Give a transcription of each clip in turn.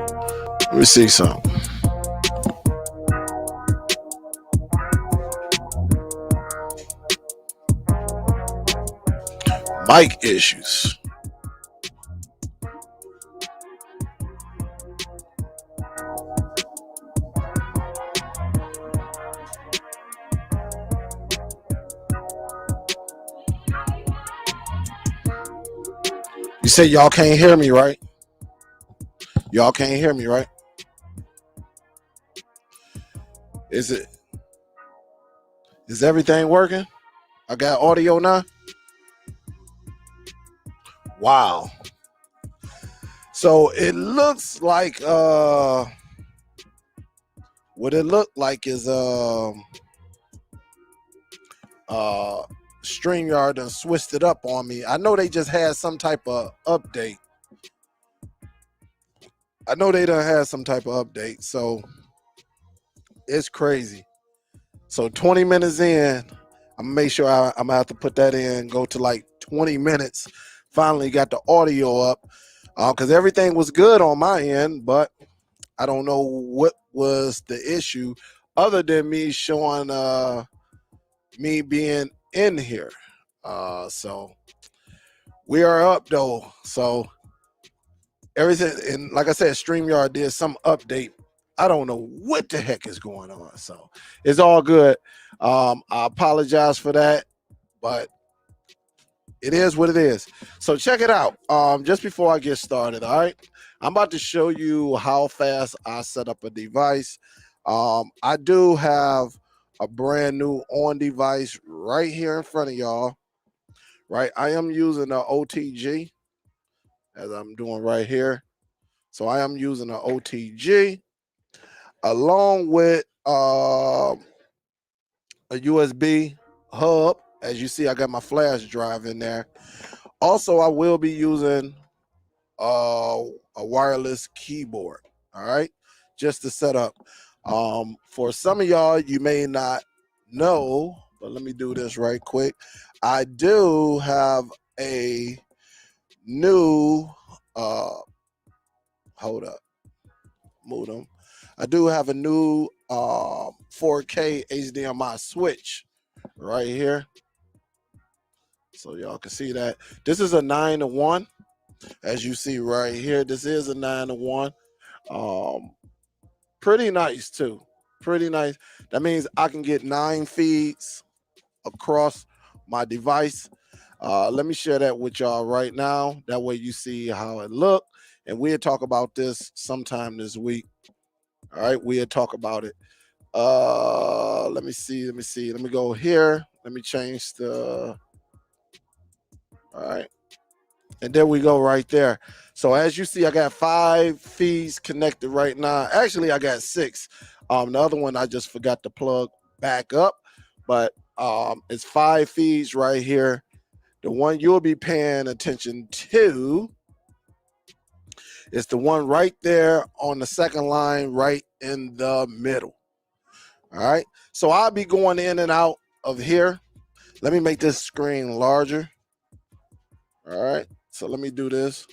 Let me see something. Mic issues. You say y'all can't hear me, right? Y'all can't hear me, right? Is everything working? I got audio now. Wow. So it looks like what it looked like is StreamYard done switched it up on me. I know they just had some type of update. So it's crazy. So 20 minutes in, I'm gonna make sure I'm gonna have to put that in, go to like 20 minutes. Finally got the audio up because everything was good on my end, but I don't know what was the issue other than me showing me being in here. So we are up though. So everything, and like I said, StreamYard did some update. I don't know what the heck is going on. So it's all good. I apologize for that, but it is what it is. So check it out. Just before I get started, all right, I'm about to show you how fast I set up a device. I do have a brand new on device right here in front of y'all. Right, I am using a OTG as I'm doing right here. So I am using an OTG along with a USB hub. As you see, I got my flash drive in there. Also, I will be using a wireless keyboard. All right, just to set up. For some of y'all, you may not know, but let me do this right quick. I do have a new hold up, modem. I do have a new 4K HDMI switch right here, so y'all can see that. This is a 9-to-1, as you see right here. This is a 9-to-1. Pretty nice too. Pretty nice. That means I can get 9 feeds across my device. Let me share that with y'all right now. That way you see how it look, and we'll talk about this sometime this week. All right, we'll talk about it. Let me see. Let me go here. Let me change the. All right, and there we go right there. So as you see, I got 5 feeds connected right now. Actually, I got 6. The other one I just forgot to plug back up, but it's 5 feeds right here. The one you'll be paying attention to is the one right there on the second line, right in the middle. All right, so I'll be going in and out of here. Let me make this screen larger. All right, so let me do this.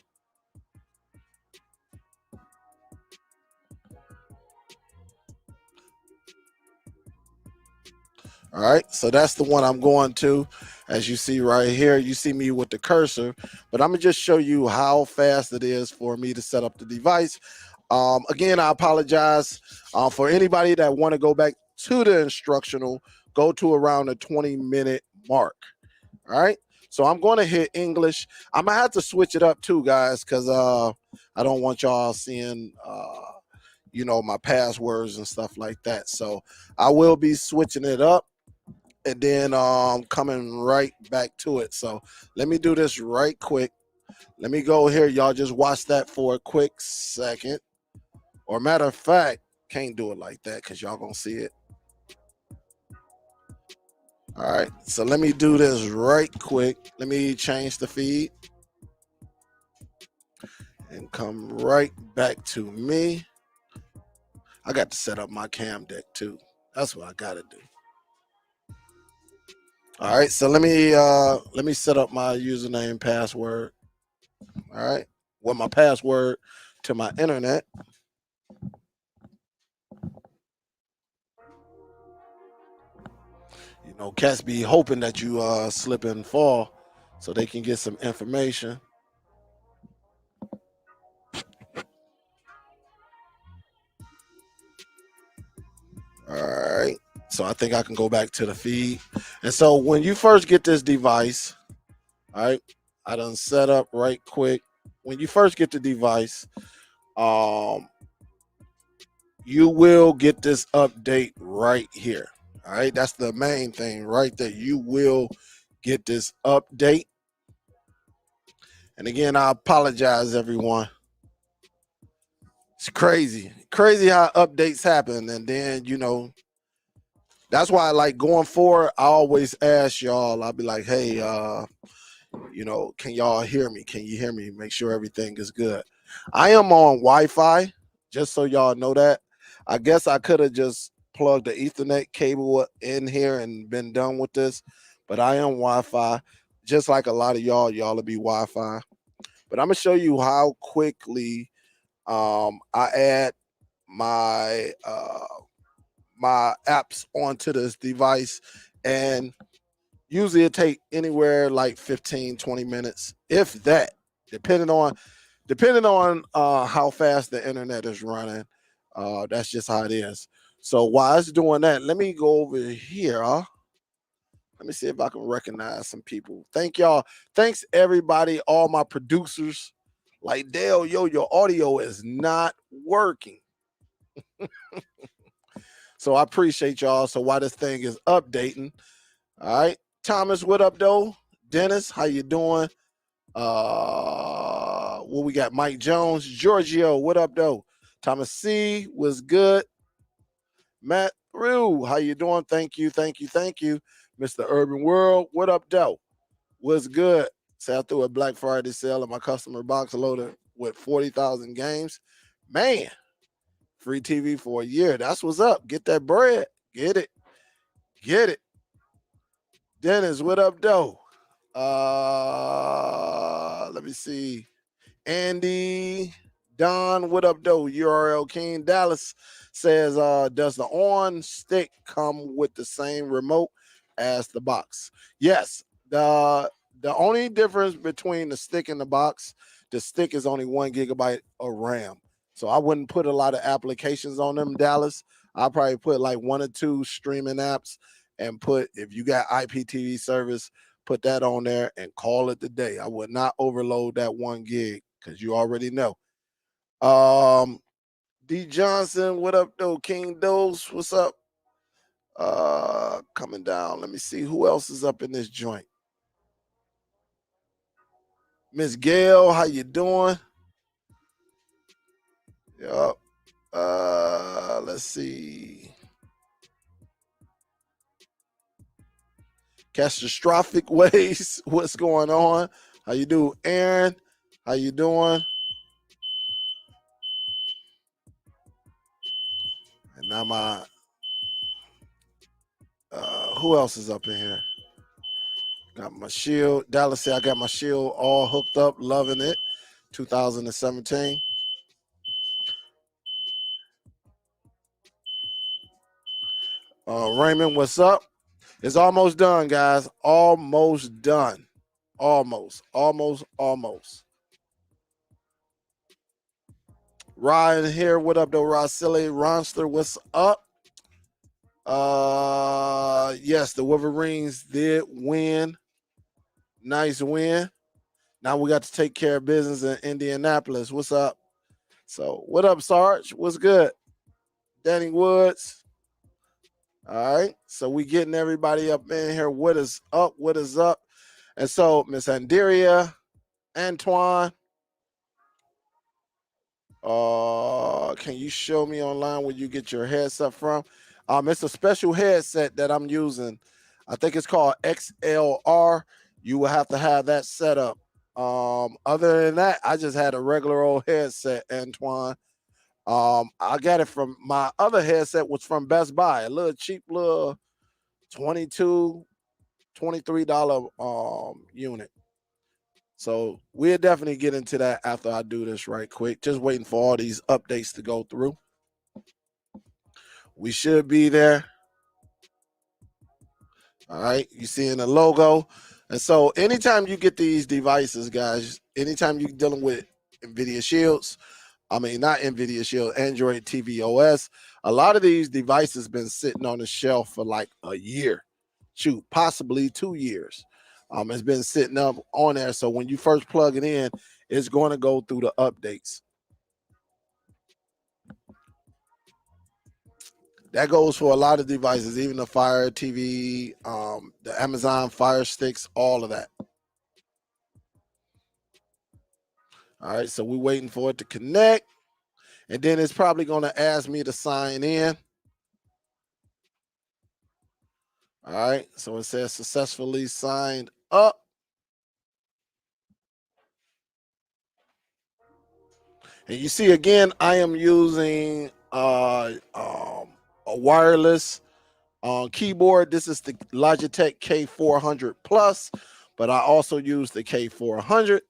All right, so that's the one I'm going to. As you see right here, you see me with the cursor, but I'm gonna just show you how fast it is for me to set up the device. Again, I apologize for anybody that want to go back to the instructional. Go to around the 20-minute mark. All right, so I'm going to hit English. I'm gonna have to switch it up too, guys, because I don't want y'all seeing you know, my passwords and stuff like that. So I will be switching it up and then coming right back to it. So let me do this right quick. Let me go here. Y'all just watch that for a quick second. Or matter of fact, can't do it like that because y'all gonna see it. All right, so let me do this right quick. Let me change the feed and come right back to me. I got to set up my cam deck too. That's what I gotta do. All right, so let me set up my username, password. All right, well, my password to my internet. You know, cats be hoping that you slip and fall so they can get some information. All right. So I think I can go back to the feed. And so when you first get this device, all right, I done set up right quick. When you first get the device, um, you will get this update right here. All right, that's the main thing right there. You will get this update. And again, I apologize, everyone. It's crazy how updates happen. And then, you know, that's why, like, going forward, I always ask y'all, I'll be like, hey, you know, can y'all hear me? Can you hear me? Make sure everything is good. I am on Wi-Fi, just so y'all know that. I guess I could have just plugged the Ethernet cable in here and been done with this, but I am Wi-Fi, just like a lot of y'all will be Wi-Fi. But I'm gonna show you how quickly I add my my apps onto this device, and usually it take anywhere like 15-20 minutes, if that, depending on how fast the internet is running. That's just how it is. So while it's doing that, let me go over here. Let me see if I can recognize some people. Thank y'all. Thanks everybody, all my producers. Like, Dale, yo, your audio is not working. So I appreciate y'all. So while this thing is updating, all right. Thomas, what up, though? Dennis, how you doing? What we got? Mike Jones, Giorgio, what up, though? Thomas C was good. Matt Rue, how you doing? Thank you. Mr. Urban World, what up, though? What's good? Say I threw a Black Friday sale at my customer box loaded with 40,000 games. Man, free TV for a year. That's what's up. Get that bread. Get it. Get it. Dennis, what up, though? Let me see. Andy, Don, what up, though? URL King Dallas says, does the on stick come with the same remote as the box? Yes. The only difference between the stick and the stick is only 1 GB of RAM. So I wouldn't put a lot of applications on them, Dallas. I'll probably put like 1 or 2 streaming apps, and put, if you got IPTV service, put that on there and call it the day. I would not overload that 1 gig, because you already know. D Johnson, what up, though? King Dose, what's up? Coming down. Let me see who else is up in this joint. Miss Gail, how you doing? Yep. Let's see. Catastrophic ways. What's going on? How you do, Aaron? How you doing? And now my who else is up in here? Got my shield. Dallas said I got my shield all hooked up, loving it. 2017. Raymond, what's up? It's almost done, guys. Almost done. Almost. Ryan here. What up, though? Rosilli Ronster, what's up? Yes, the Wolverines did win. Nice win. Now we got to take care of business in Indianapolis. What's up? So, what up, Sarge? What's good? Danny Woods. All right. So we getting everybody up in here. What is up? What is up? And so, Miss Andiria, Antoine, can you show me online where you get your headset from? It's a special headset that I'm using. I think it's called XLR. You will have to have that set up. Other than that, I just had a regular old headset, Antoine. I got it from, my other headset was from Best Buy, a little cheap little $22, $23 unit. So we'll definitely get into that after I do this right quick. Just waiting for all these updates to go through. We should be there. All right, you seeing the logo. And so anytime you get these devices, guys, anytime you're dealing with NVIDIA Shields, I mean, not NVIDIA Shield, Android TV OS, a lot of these devices been sitting on the shelf for like a year, shoot, possibly 2 years. It's been sitting up on there. So when you first plug it in, it's going to go through the updates. That goes for a lot of devices, even the Fire TV, the Amazon Fire Sticks, all of that. All right, so we're waiting for it to connect. And then it's probably going to ask me to sign in. All right, so it says successfully signed up. And you see again, I am using a wireless keyboard. This is the Logitech K400 Plus, but I also use the K400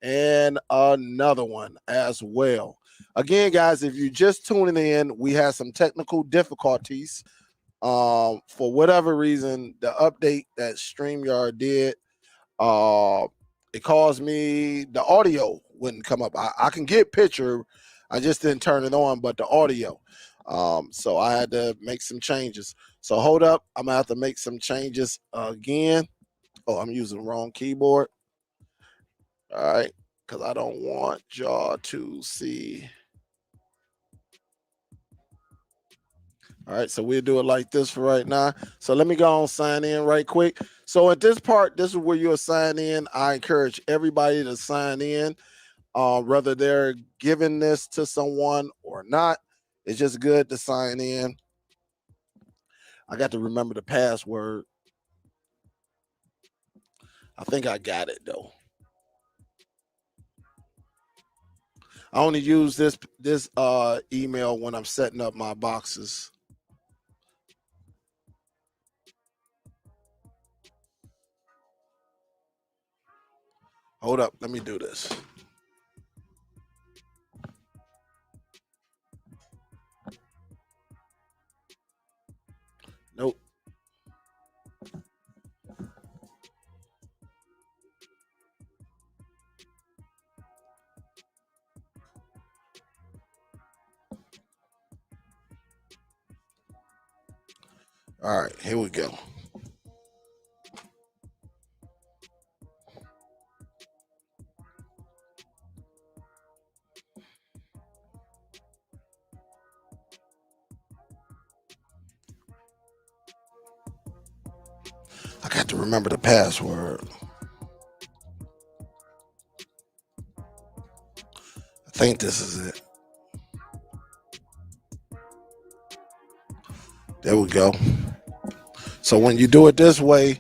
and another one as well. Again, guys, if you're just tuning in, we had some technical difficulties. For whatever reason, the update that StreamYard did, it caused me the audio wouldn't come up. I can get picture, I just didn't turn it on, but the audio. So I had to make some changes. So hold up, I'm gonna have to make some changes again. Oh, I'm using the wrong keyboard. All right, because I don't want y'all to see. All right, so we'll do it like this for right now. So let me go on sign in right quick. So at this part, this is where you'll sign in. I encourage everybody to sign in, whether they're giving this to someone or not. It's just good to sign in. I got to remember the password. I think I got it though. I only use this email when I'm setting up my boxes. Hold up, let me do this. Nope. All right, here we go. I got to remember the password. I think this is it. There we go. So when you do it this way,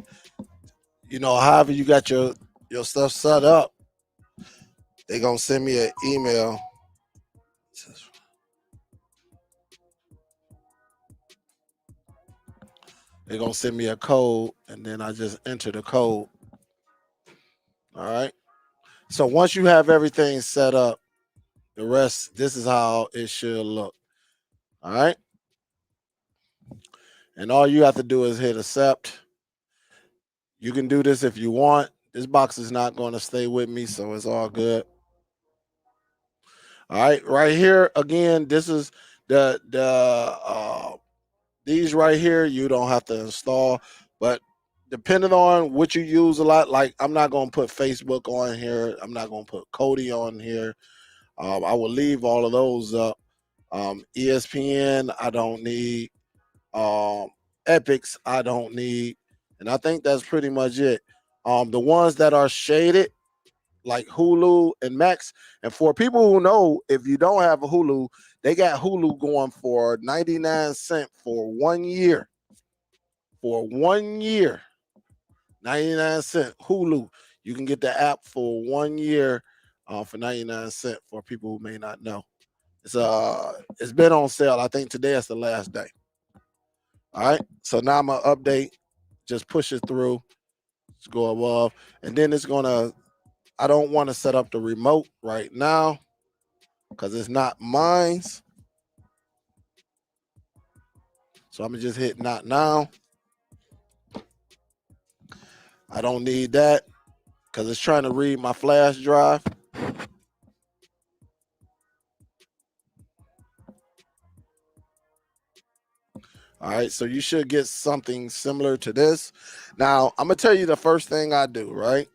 you know, however you got your stuff set up, they're gonna send me an email. They're gonna send me a code, and then I just enter the code. All right. So once you have everything set up, the rest, this is how it should look. All right. And all you have to do is hit accept. You can do this if you want. This box is not going to stay with me, so it's all good. All right, right here again. This is the these right here. You don't have to install, but depending on what you use a lot, like I'm not going to put Facebook on here. I'm not going to put Cody on here. I will leave all of those up. ESPN, I don't need. Epics, I don't need. And I think that's pretty much it. The ones that are shaded, like Hulu and Max. And for people who know, if you don't have a Hulu, they got Hulu going for 99 cents for 1 year. For 1 year, 99 cents Hulu. You can get the app for 1 year for 99 cents for people who may not know. It's been on sale. I think today is the last day. All right. So now I'm gonna update, just push it through, let's go above, and then it's gonna, I don't want to set up the remote right now because it's not mine's. So I'm gonna just hit not now. I don't need that because it's trying to read my flash drive. All right, so you should get something similar to this. Now, I'm going to tell you the first thing I do, right?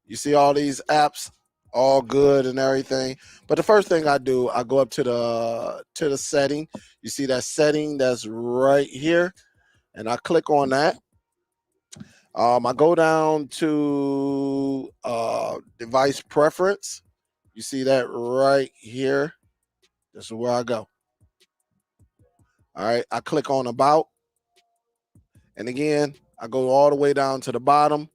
You see all these apps, all good and everything. But the first thing I do, I go up to the setting. You see that setting that's right here, and I click on that. I go down to device preference. You see that right here. This is where I go. All right, I click on about. And again, I go all the way down to the bottom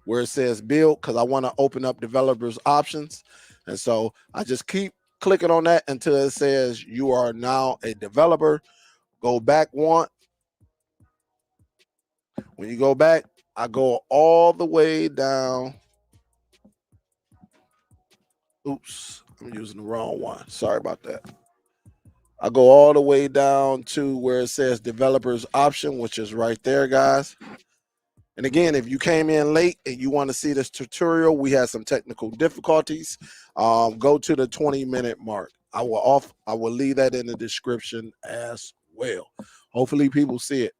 where it says build because I want to open up developers options. And so I just keep clicking on that until it says you are now a developer. Go back one. When you go back, I go all the way down. Oops, I'm using the wrong one. Sorry about that. I go all the way down to where it says developers option, which is right there, guys. And again, if you came in late and you want to see this tutorial, we had some technical difficulties. Go to the 20-minute mark. I will leave that in the description as well. Hopefully people see it.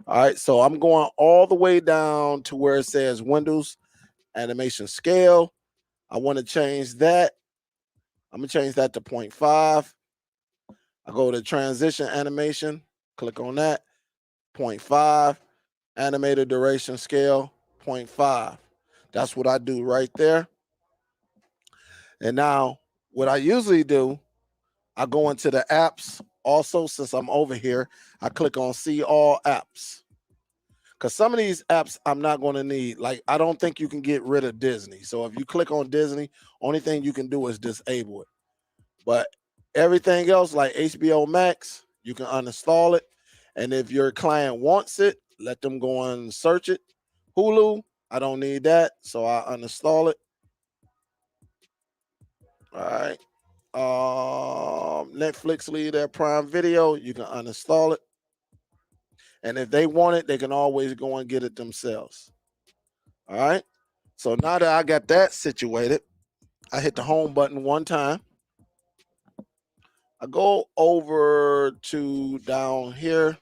All right, so I'm going all the way down to where it says Windows animation scale. I want to change that. I'm gonna change that to 0.5. I go to transition animation, click on that, 0.5. Animated duration scale 0.5. That's what I do right there. And now what I usually do, I go into the apps. Also, since I'm over here, I click on see all apps. Because some of these apps I'm not going to need. Like, I don't think you can get rid of Disney. So if you click on Disney, only thing you can do is disable it. But everything else, like HBO Max, you can uninstall it. And if your client wants it, let them go and search it. Hulu, I don't need that, so I uninstall it. All right. Netflix leave their Prime Video, you can uninstall it. And if they want it, they can always go and get it themselves. All right. So now that I got that situated, I hit the home button one time. I go over to down here.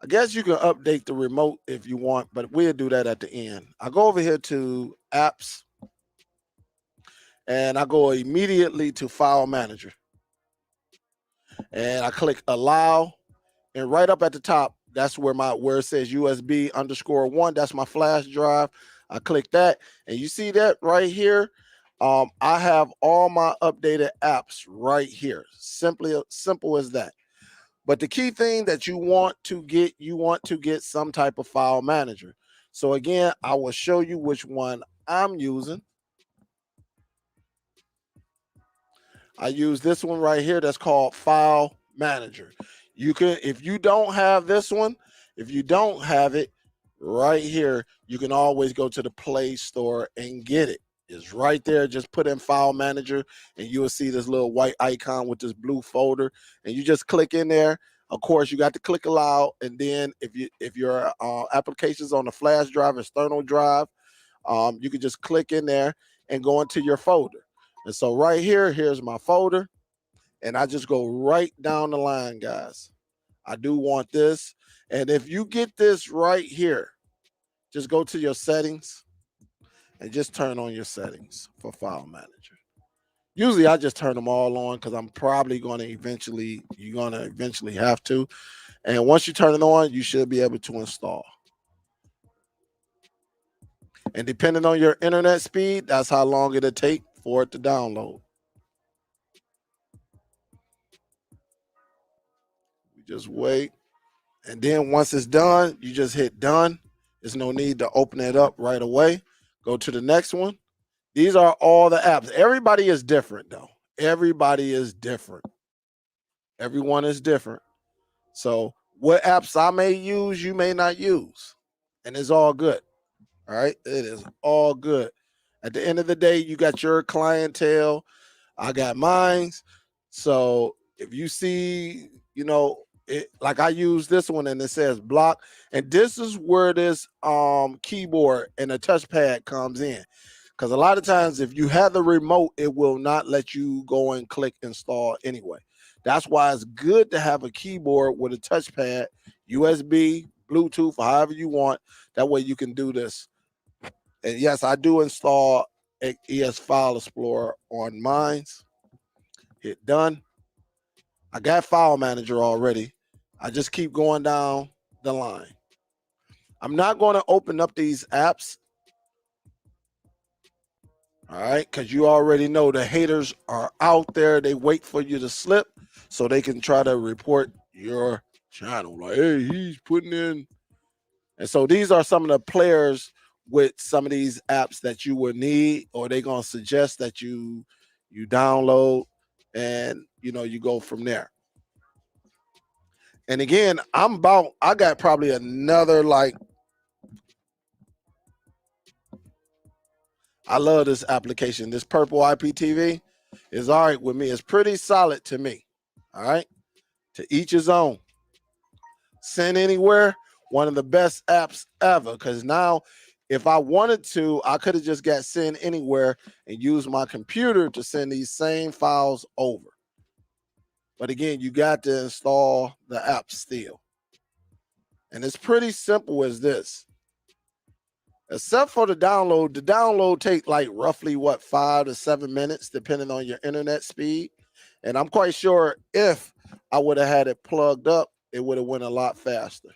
I guess you can update the remote if you want, but we'll do that at the end. I go over here to apps and I go immediately to file manager and I click allow, and right up at the top, that's where it says USB_1. That's my flash drive. I click that and you see that right here. I have all my updated apps right here. Simple as that. But the key thing that you want to get some type of file manager. So again, I will show you which one I'm using. I use this one right here that's called File Manager. You can, if you don't have this one, if you don't have it right here, you can always go to the Play Store and get it. It's right there. Just put in File Manager and you will see this little white icon with this blue folder, and you just click in there. Of course, you got to click allow, and then if your application's on a flash drive, external drive, you can just click in there and go into your folder. And so right here, here's my folder, and I just go right down the line, guys. I do want this, and if you get this right here, just go to your settings and just turn on your settings for File Manager. Usually I just turn them all on because I'm probably going to eventually have to. And once you turn it on, you should be able to install. And depending on your internet speed, that's how long it'll take for it to download. We just wait. And then once it's done, you just hit done. There's no need to open it up right away. Go to the next one. These are all the apps. Everybody is different, though. Everybody is different. Everyone is different. So what apps I may use, you may not use. And it's all good. All right. It is all good. At the end of the day, you got your clientele. I got mine. So if you see, like I use this one and it says block, and this is where this keyboard and the touchpad comes in, because a lot of times if you have the remote, it will not let you go and click install anyway. That's why it's good to have a keyboard with a touchpad, USB, Bluetooth, or however you want. That way you can do this. And yes, I do install ES File Explorer on mines. Hit done. I got File Manager already. I just keep going down the line. I'm not going to open up these apps, all right, because you already know the haters are out there. They wait for you to slip so they can try to report your channel. Like, hey, he's putting in. And so these are some of the players with some of these apps that you would need, or they're going to suggest that you download, and you go from there. And again, I got probably another, like, I love this application. This purple IPTV is all right with me. It's pretty solid to me. All right. To each his own. Send Anywhere, one of the best apps ever. Because now, if I wanted to, I could have just got Send Anywhere and used my computer to send these same files over. But again, you got to install the app still. And it's pretty simple as this. Except for the download take like roughly 5 to 7 minutes, depending on your internet speed. And I'm quite sure if I would have had it plugged up, it would have went a lot faster.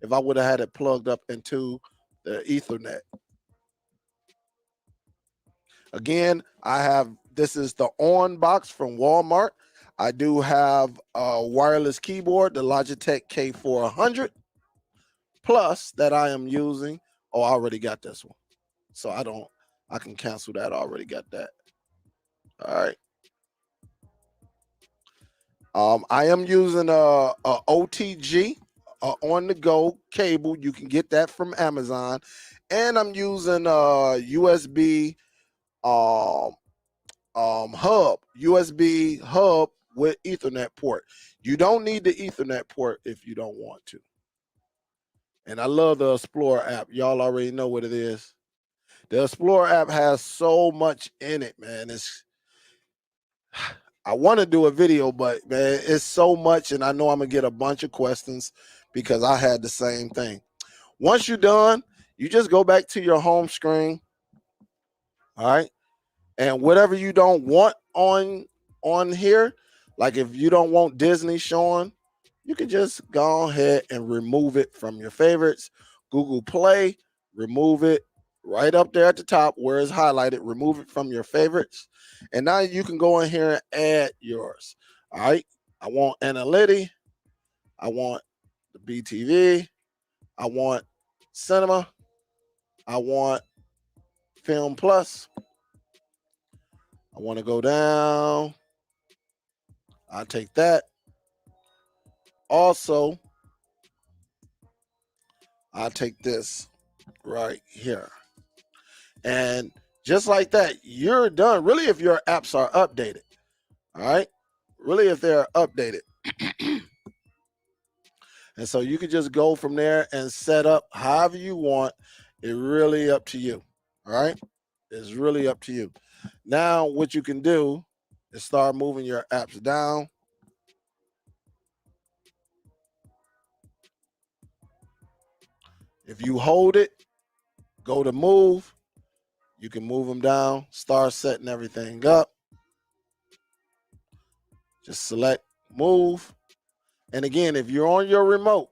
If I would have had it plugged up into the Ethernet. Again, this is the on box from Walmart. I do have a wireless keyboard, the Logitech K400 Plus that I am using. Oh, I already got this one. So I can cancel that. I already got that. All right. I am using a OTG, on the go cable. You can get that from Amazon. And I'm using a USB USB hub with Ethernet port. You don't need the Ethernet port if you don't want to. And I love the Explorer app. Y'all already know what it is. The Explorer app has so much in it, man. I want to do a video, but man, it's so much, and I know I'm gonna get a bunch of questions because I had the same thing. Once you're done, you just go back to your home screen, all right? And whatever you don't want on here, like if you don't want Disney showing, you can just go ahead and remove it from your favorites. Google Play, remove it right up there at the top where it's highlighted, remove it from your favorites. And now you can go in here and add yours. All right. I want Analytics. I want the BTV. I want Cinema. I want Film Plus. I want to go down. I'll take that. Also, I'll take this right here. And just like that, you're done. Really, if your apps are updated. All right. Really, if they're updated. And so you can just go from there and set up however you want. It's really up to you. All right. It's really up to you. Now, what you can do is start moving your apps down. If you hold it, go to move. You can move them down, start setting everything up. Just select move. And again, if you're on your remote,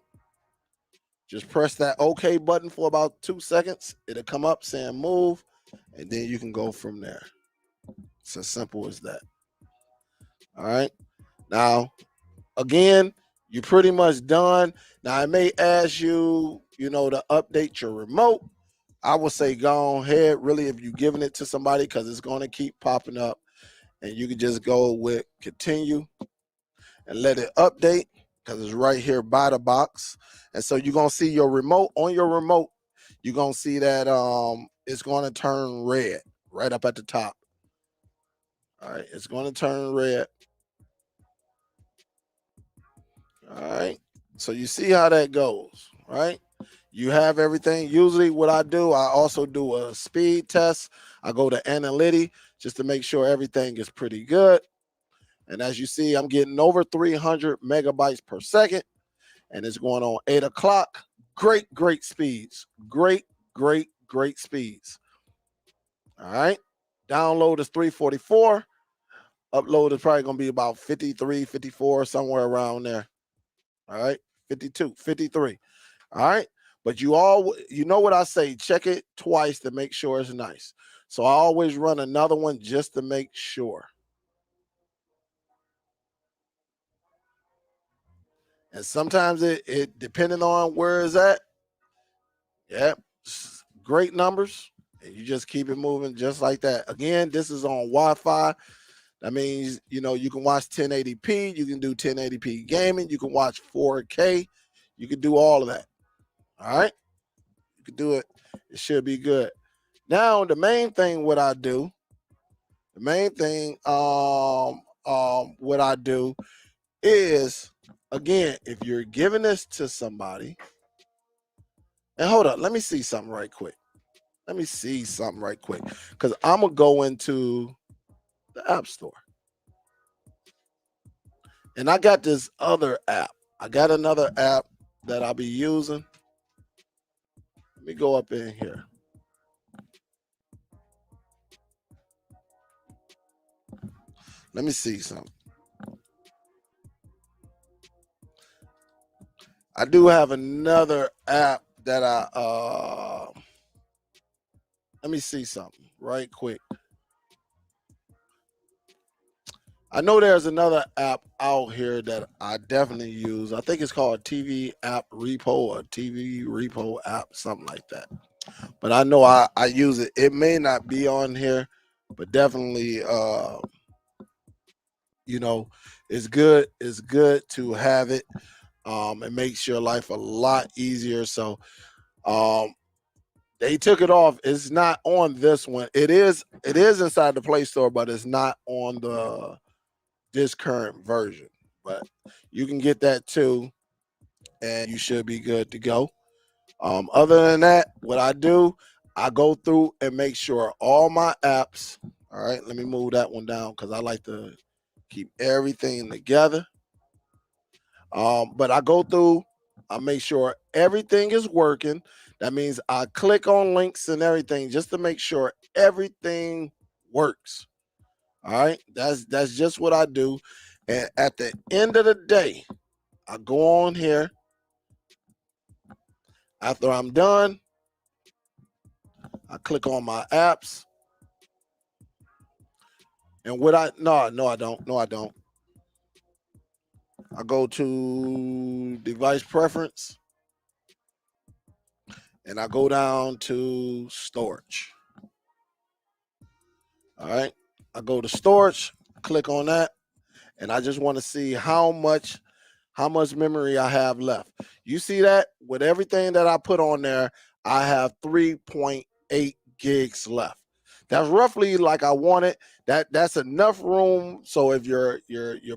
just press that OK button for about 2 seconds. It'll come up saying move, and then you can go from there. It's as simple as that. All right. Now, again, you're pretty much done. Now, I may ask you, to update your remote. I would say go ahead, really, if you're giving it to somebody, because it's going to keep popping up. And you can just go with continue and let it update, because it's right here by the box. And so you're going to see your remote. On your remote, you're going to see that it's going to turn red right up at the top. All right, it's going to turn red. All right. So you see how that goes, right? You have everything. Usually what I do, I also do a speed test. I go to analytics just to make sure everything is pretty good. And as you see, I'm getting over 300 megabytes per second, and it's going on 8 o'clock. Great, great speeds. Great, great, great speeds. All right. Download is 344. Upload is probably going to be about 53, 54, somewhere around there. All right. 52, 53. All right. But you know what I say, check it twice to make sure it's nice. So I always run another one just to make sure. And sometimes it depending on where it's at. Yeah. Great numbers. And you just keep it moving just like that. Again, this is on Wi-Fi. That means, you can watch 1080p, you can do 1080p gaming, you can watch 4K, you can do all of that. All right. You can do it. It should be good. Now, the main thing what I do what I do is, again, if you're giving this to somebody, and hold up, let me see something right quick. Because I'm gonna go into the App Store, and I got this other app. I got another app that I'll be using. Let me go up in here. Let me see something. I do have another app that let me see something right quick. I know there's another app out here that I definitely use. I think it's called TV App Repo or TV Repo app, something like that. But I know I use it. It may not be on here, but definitely it's good. It's good to have it. It makes your life a lot easier. So they took it off. It's not on this one. It is inside the Play Store, but it's not on this current version. But you can get that too, and you should be good to go. Other than that, what I do, I go through and make sure all my apps. All right, let me move that one down because I like to keep everything together. But I go through, I make sure everything is working. That means I click on links and everything just to make sure everything works. All right, that's just what I do. And at the end of the day, I go on here. After I'm done, I click on my apps. And what I don't. I go to device preference and I go down to storage. All right. I go to storage, click on that, and I just want to see how much memory I have left. You see that with everything that I put on there, I have 3.8 gigs left. That's roughly like I want it. That's enough room. So if your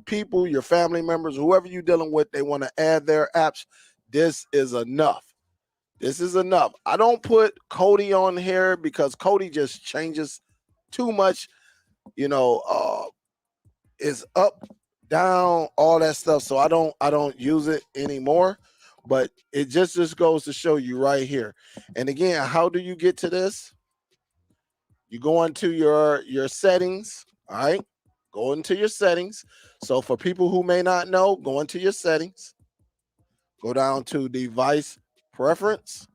people, your family members, whoever you're dealing with, they want to add their apps, this is enough. This is enough. I don't put Cody on here because Cody just changes too much. It's up, down, all that stuff. So I don't use it anymore. But it just goes to show you right here. And again, how do you get to this? You go into your settings. All right. Go into your settings. So for people who may not know, go into your settings. Go down to device preference.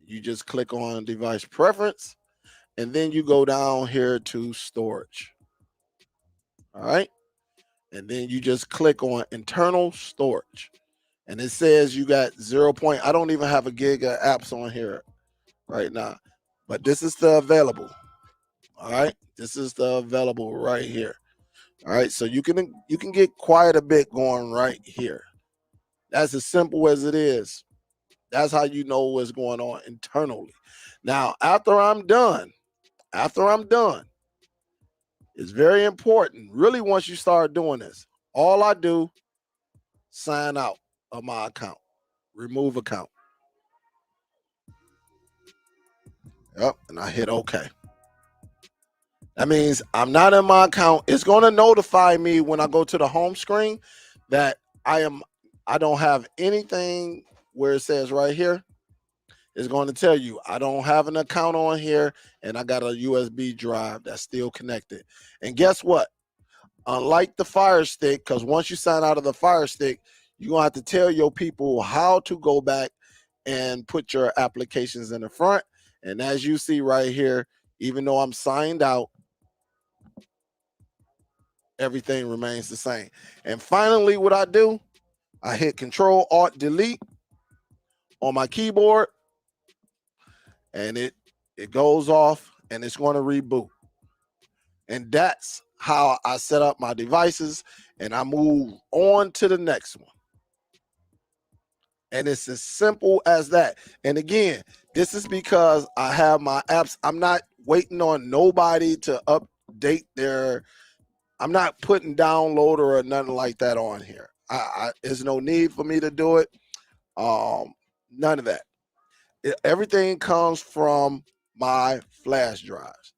You just click on device preference. And then you go down here to storage. All right. And then you just click on internal storage. And it says you got 0. I don't even have a gig of apps on here right now. But this is the available. All right. This is the available right here. All right. So you can get quite a bit going right here. That's as simple as it is. That's how you know what's going on internally. Now, after I'm done, it's very important. Really, once you start doing this, all I do, sign out of my account, remove account. Yep, and I hit OK. That means I'm not in my account. It's going to notify me when I go to the home screen that I don't have anything where it says right here. It's going to tell you I don't have an account on here and I got a USB drive that's still connected. And guess what? Unlike the Fire Stick, because once you sign out of the Fire Stick, you're going to have to tell your people how to go back and put your applications in the front. And as you see right here, even though I'm signed out, everything remains the same. And finally, what I do, I hit Control-Alt-Delete on my keyboard, and it goes off and it's going to reboot. And that's how I set up my devices, and I move on to the next one. And it's as simple as that. And again, this is because I have my apps. I'm not waiting on nobody to update I'm not putting downloader or nothing like that on here. There's no need for me to do it. None of that. Everything comes from my flash drives.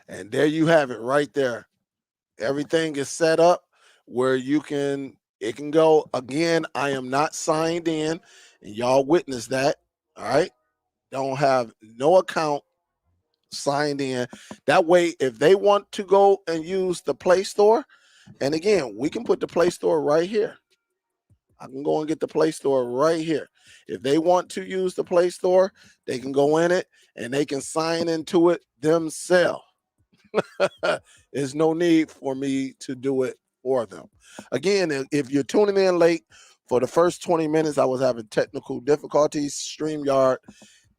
And there you have it right there. Everything is set up where it can go. Again, I am not signed in, and y'all witness that. All right. Don't have no account signed in. That way, if they want to go and use the Play Store, and again, we can put the Play Store right here. I can go and get the Play Store right here. If they want to use the Play Store, they can go in it and they can sign into it themselves. There's no need for me to do it for them. Again, if you're tuning in late, for the first 20 minutes, I was having technical difficulties. StreamYard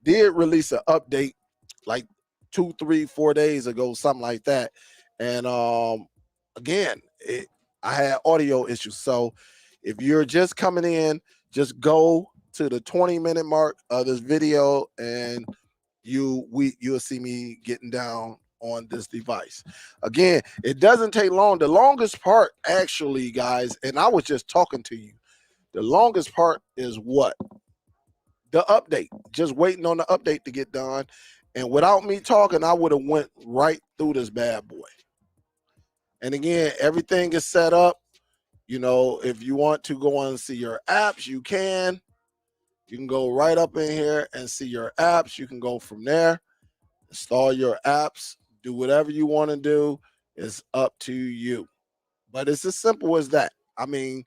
did release an update like 2, 3, 4 days ago, something like that. And again, I had audio issues. So if you're just coming in, just go to the 20-minute mark of this video and you'll see me getting down on this device. Again, it doesn't take long. The longest part, actually, guys, and I was just talking to you, the longest part is what? The update. Just waiting on the update to get done. And without me talking, I would have went right through this bad boy. And again, everything is set up. You know, if you want to go on and see your apps, you can. You can go right up in here and see your apps. You can go from there, install your apps, do whatever you want to do. It's up to you. But it's as simple as that. I mean,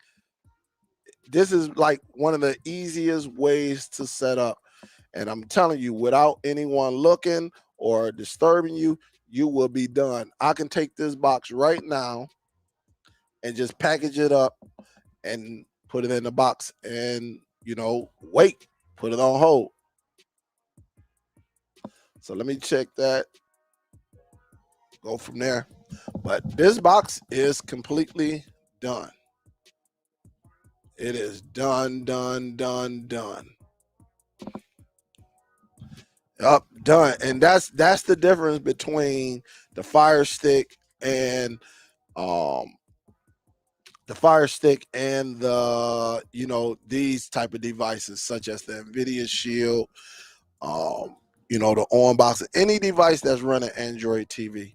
this is like one of the easiest ways to set up. And I'm telling you, without anyone looking or disturbing you, you will be done. I can take this box right now and just package it up and put it in the box and, wait, put it on hold. So let me check that. Go from there. But this box is completely done. It is done. Up, done. And that's the difference between the Fire Stick and these type of devices such as the NVIDIA Shield, the on-box, any device that's running Android TV.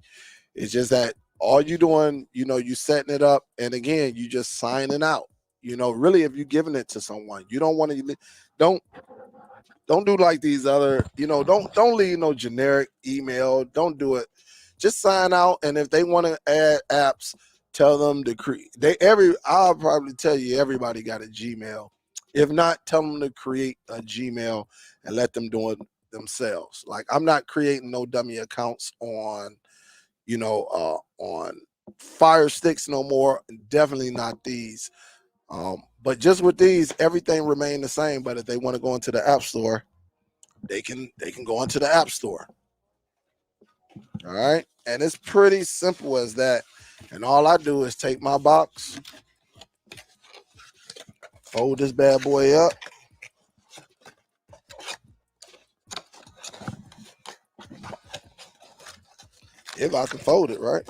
It's just that all you doing, you setting it up, and again, you just signing out. Really, if you're giving it to someone, you don't want to, don't do like these other, don't leave no generic email. Don't do it. Just sign out, and if they want to add apps, tell them to create. I'll probably tell you everybody got a Gmail. If not, tell them to create a Gmail and let them do it themselves. Like, I'm not creating no dummy accounts on Fire Sticks no more. Definitely not these. But just with these, everything remained the same. But if they want to go into the App Store, they can go into the App Store. All right, and it's pretty simple as that. And all I do is take my box, fold this bad boy up, if I can fold it right.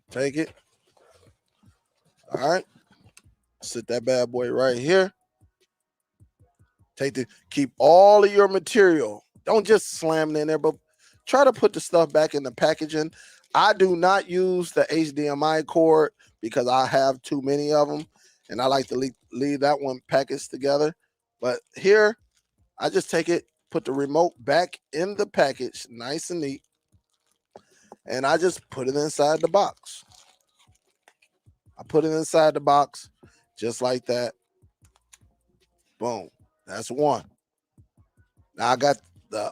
Take it. All right. Sit that bad boy right here. Keep all of your material. Don't just slam it in there, but try to put the stuff back in the packaging. I do not use the HDMI cord because I have too many of them, and I like to leave that one packaged together. But here, I just take it, put the remote back in the package, nice and neat, and I just put it inside the box. I put it inside the box just like that. Boom. That's one. Now I got the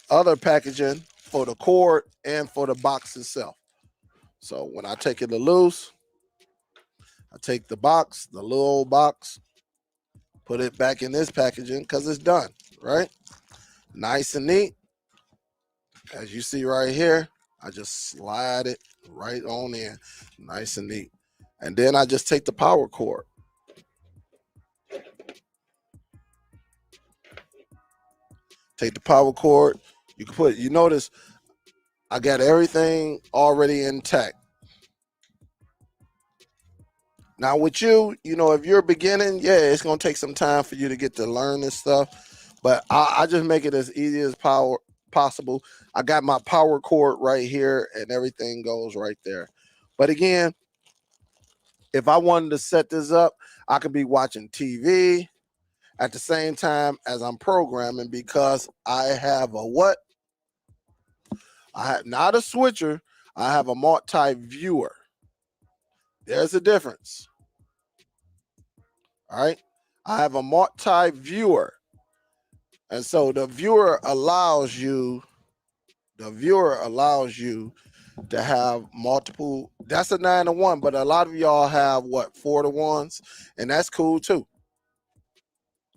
other packaging for the cord and for the box itself. So when I take it loose, I take the box, the little old box, put it back in this packaging because it's done, right? Nice and neat. As you see right here, I just slide it right on in, nice and neat. And then I just take the power cord. Take the power cord. You can put, you notice I got everything already intact. Now with you, if you're beginning, yeah, it's going to take some time for you to get to learn this stuff. But I just make it as easy as possible. I got my power cord right here and everything goes right there. But again, if I wanted to set this up, I could be watching TV at the same time as I'm programming because I have a what? I have not a switcher. I have a multi-viewer. There's a difference. All right. I have a multi-viewer. And so the viewer allows you to have multiple. That's a 9-to-1, but a lot of y'all have what, 4-to-1s, and that's cool too.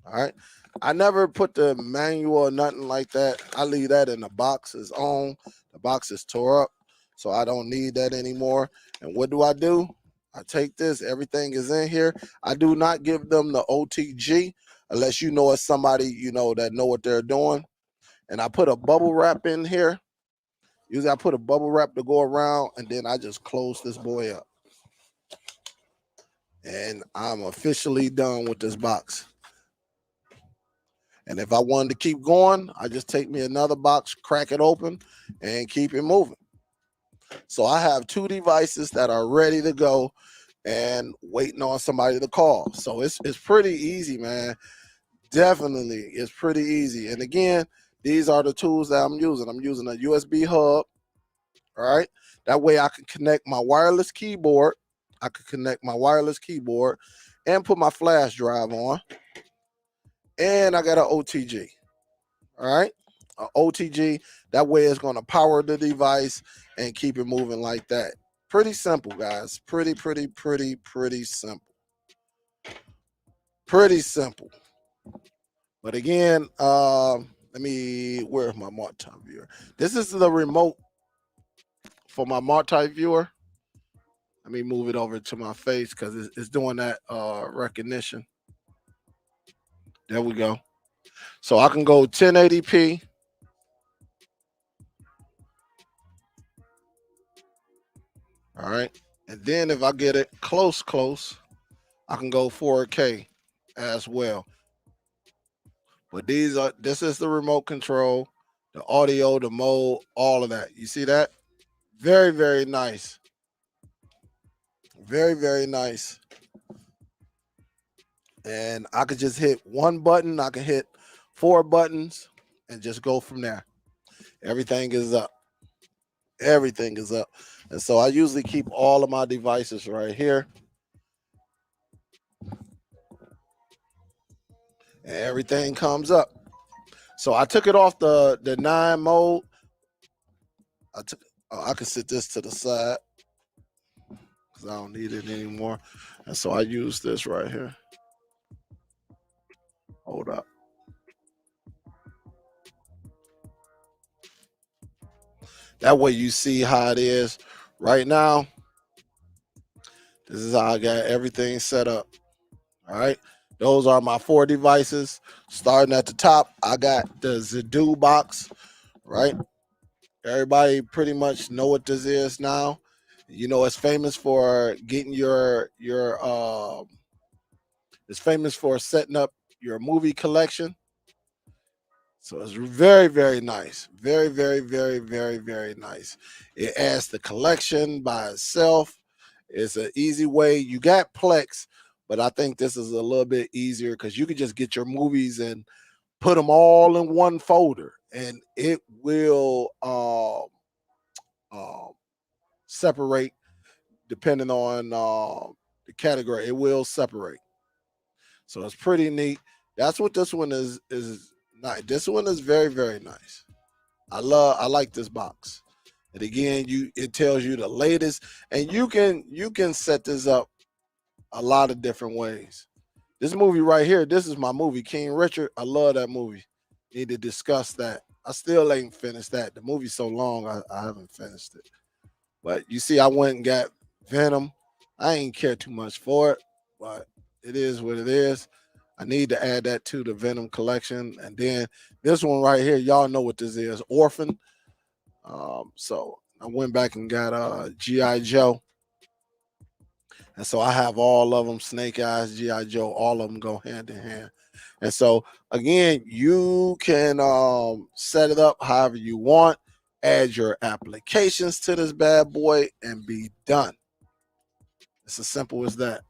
All right. I never put the manual or nothing like that. I leave that in the box is on. The box is tore up, so I don't need that anymore. And what do? I take this, everything is in here. I do not give them the OTG unless you know it's somebody, that know what they're doing. And I put a bubble wrap in here. Usually I put a bubble wrap to go around, and then I just close this boy up. And I'm officially done with this box. And if I wanted to keep going, I just take me another box, crack it open, and keep it moving. So I have 2 devices that are ready to go and waiting on somebody to call. So it's pretty easy, man. Definitely, it's pretty easy. And again, these are the tools that I'm using. I'm using a USB hub, all right? That way I can connect my wireless keyboard. I could connect my wireless keyboard and put my flash drive on. And I got an OTG, all right? An OTG, that way it's going to power the device and keep it moving like that. Pretty simple, guys. Pretty simple. Pretty simple. But again, where's my multi-viewer? This is the remote for my multi-viewer. Let me move it over to my face because it's doing that recognition. There we go. So I can go 1080p. All right. And then if I get it close, I can go 4K as well. But this is the remote control, the audio, the mode, all of that. You see that? Very nice. Very nice. And I could just hit one button. I can hit 4 buttons and just go from there. Everything is up. Everything is up. And so I usually keep all of my devices right here. And everything comes up. So I took it off the 9 mode. I can sit this to the side because I don't need it anymore. And so I use this right here. Hold up. That way you see how it is right now. This is how I got everything set up. All right. Those are my 4 devices. Starting at the top, I got the Zedu box, right? Everybody pretty much know what this is now. You know, it's famous for getting it's famous for setting up your movie collection. So it's very, very nice. Very, very, very, very, very nice. It adds the collection by itself. It's an easy way. You got Plex, but I think this is a little bit easier because you can just get your movies and put them all in one folder, and it will um, separate depending on the category. It will separate. So it's pretty neat. That's what this one is nice. This one is very, very nice. I like this box. And again, it tells you the latest, and you can set this up a lot of different ways. This movie right here, this is my movie, King Richard. I love that movie. Need to discuss that. I still ain't finished that. The movie's so long, I haven't finished it. But you see, I went and got Venom. I ain't care too much for it, but it is what it is. I need to add that to the Venom collection. And then this one right here, y'all know what this is, Orphan. So I went back and got G.I. Joe. And so I have all of them, Snake Eyes, G.I. Joe, all of them go hand in hand. And so again, you can set it up however you want, add your applications to this bad boy, and be done. It's as simple as that.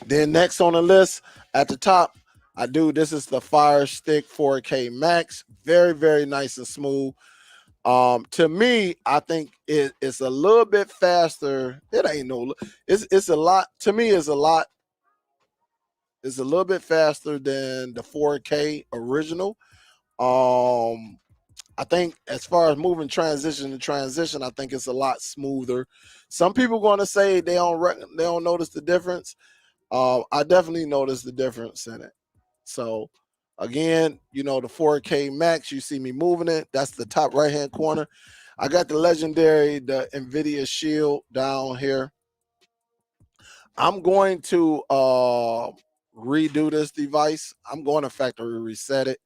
Then next on the list at the top, this is the Fire Stick 4K Max. Very, very nice and smooth. To me, I think it's a little bit faster. It ain't no, it's a lot. To me, it's a little bit faster than the 4K original. I think as far as moving transition to transition, I think it's a lot smoother. Some people going to say they don't notice the difference. I definitely noticed the difference in it. So again, you know, the 4K Max, you see me moving it. That's the top right hand corner. I got the NVIDIA Shield down here. I'm going to redo this device. I'm going to factory reset it.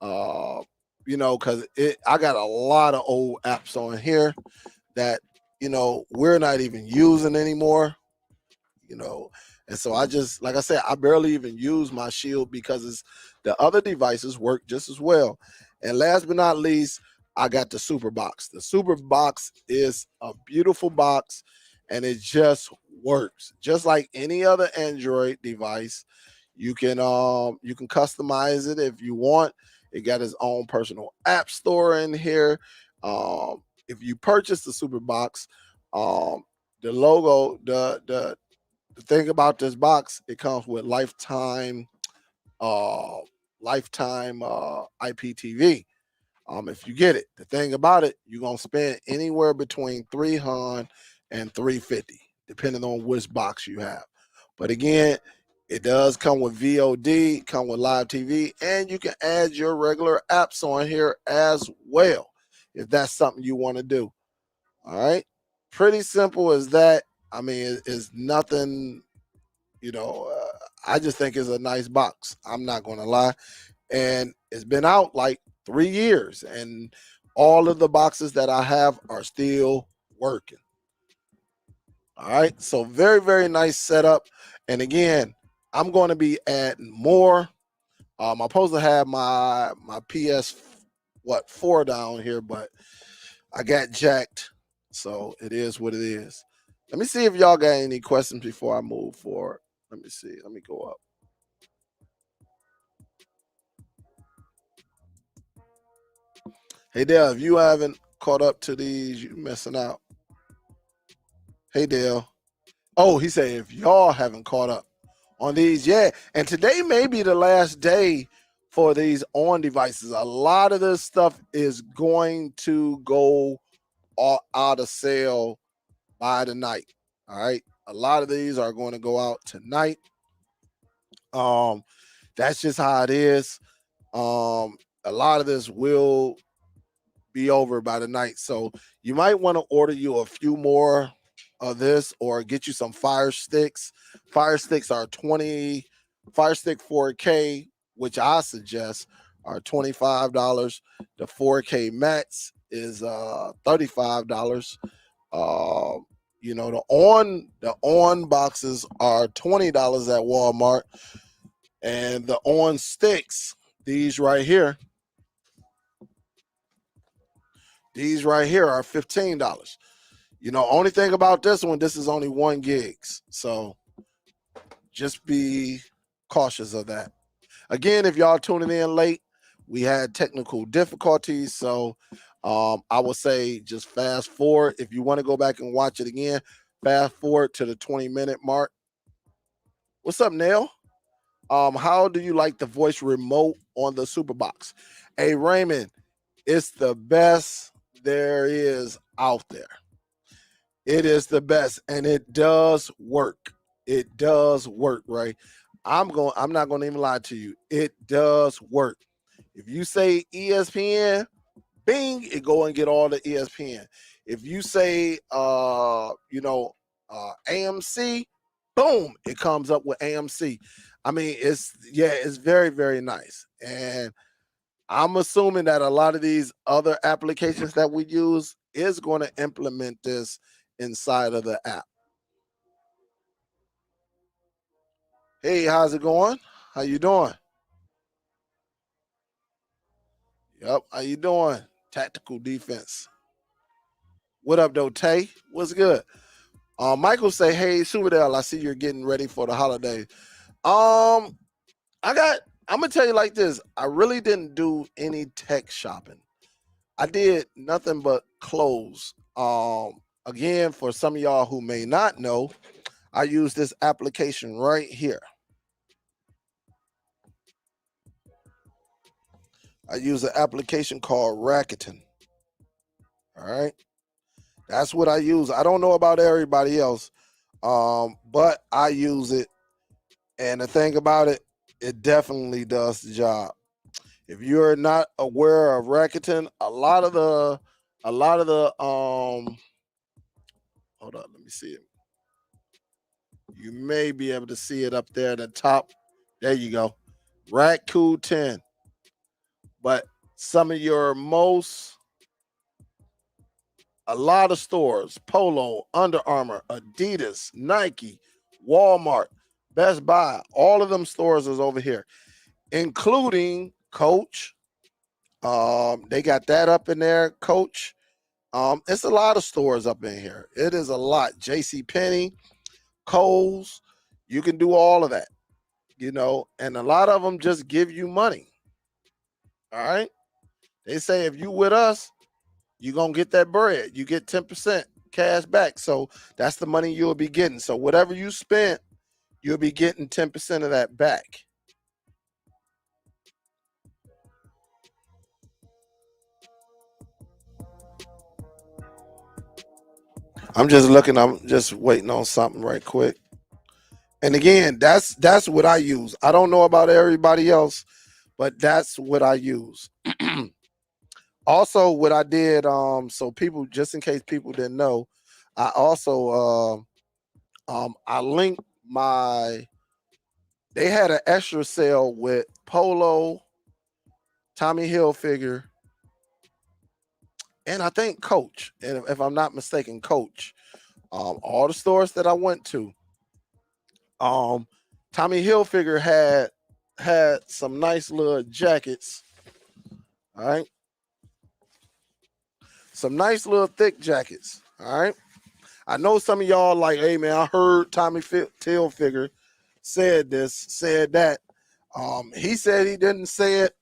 You know, because I got a lot of old apps on here that, you know, we're not even using anymore. You know, and so I just, like I said, I barely even use my Shield because the other devices work just as well. And last but not least, I got the Super Box. The Super Box is a beautiful box, and it just works just like any other Android device. You can customize it if you want. It got its own personal app store in here. If you purchase the Super Box, the logo, the thing about this box, it comes with lifetime IPTV. If you get it, the thing about it, you're gonna spend anywhere between 300 and 350, depending on which box you have. But again, it does come with VOD, come with live TV, and you can add your regular apps on here as well, if that's something you want to do. All right, pretty simple as that. I mean, it's nothing. You know, I just think it's a nice box. I'm not gonna lie, and it's been out like 3 years, and all of the boxes that I have are still working. All right, so very, very nice setup. And again, I'm going to be adding more. I'm supposed to have my PS 4 down here, but I got jacked, so it is what it is. Let me see if y'all got any questions before I move forward. Let me see. Let me go up. Hey Dale, if you haven't caught up to these, you missing out. Hey Dale. Oh, he said if y'all haven't caught up on these yet, and today may be the last day for these on devices. A lot of this stuff is going to go out of sale by the night. All right, a lot of these are going to go out tonight. That's just how it is. A lot of this will be over by the night. So you might want to order you a few more of this or get you some Fire Sticks. Fire Sticks are Fire Stick 4K, which I suggest are $25. The 4K Max is $35. Uh, you know, the on boxes are $20 at Walmart, and the on sticks, these right here are $15. You know, only thing about this one, this is only 1 gigs, so just be cautious of that. Again, if y'all tuning in late, we had technical difficulties, so I would say just fast forward. If you want to go back and watch it again, fast forward to the 20-minute mark. What's up, Neil? How do you like the voice remote on the Superbox? Hey, Raymond, it's the best there is out there. It is the best, and it does work. It does work, right? I'm not gonna even lie to you. It does work. If you say ESPN, bing, it go and get all the ESPN. If you say AMC, boom, it comes up with AMC. I mean, it's very, very nice. And I'm assuming that a lot of these other applications that we use is going to implement this inside of the app. Hey, how's it going? How you doing? Yep, how you doing? Tactical defense. What up, though, Tay? What's good? Michael say, "Hey, Superdell, I see you're getting ready for the holiday." Um, I'm gonna tell you like this. I really didn't do any tech shopping. I did nothing but clothes. Again, for some of y'all who may not know, I use this application right here. I use an application called Rakuten. All right, that's what I use. I don't know about everybody else, but I use it. And the thing about it, it definitely does the job. If you're not aware of Rakuten, a lot of the hold on, let me see it. You may be able to see it up there at the top. There you go. Rakuten. But some of your most a lot of stores, Polo, Under Armour, Adidas, Nike, Walmart, Best Buy, all of them stores is over here, including Coach. They got that up in there, Coach. It's a lot of stores up in here. It is a lot. JC Penney, Kohl's, you can do all of that, and a lot of them just give you money. All right. They say if you with us, you're gonna get that bread. You get 10% cash back. So that's the money you'll be getting. So whatever you spent, you'll be getting 10% of that back. I'm just looking, I'm just waiting on something right quick. And again, that's what I use. I don't know about everybody else, but that's what I use. Also, what I did, so people, just in case people didn't know, I also I linked my they had an extra sale with Polo, Tommy Hilfiger, and I think Coach. And if I'm not mistaken, Coach. All the stores that I went to, um, Tommy Hilfiger had some nice little jackets. All right, some nice little thick jackets. All right. I know some of y'all like, hey man, I heard Tommy Hilfiger said this, said that. He said he didn't say it.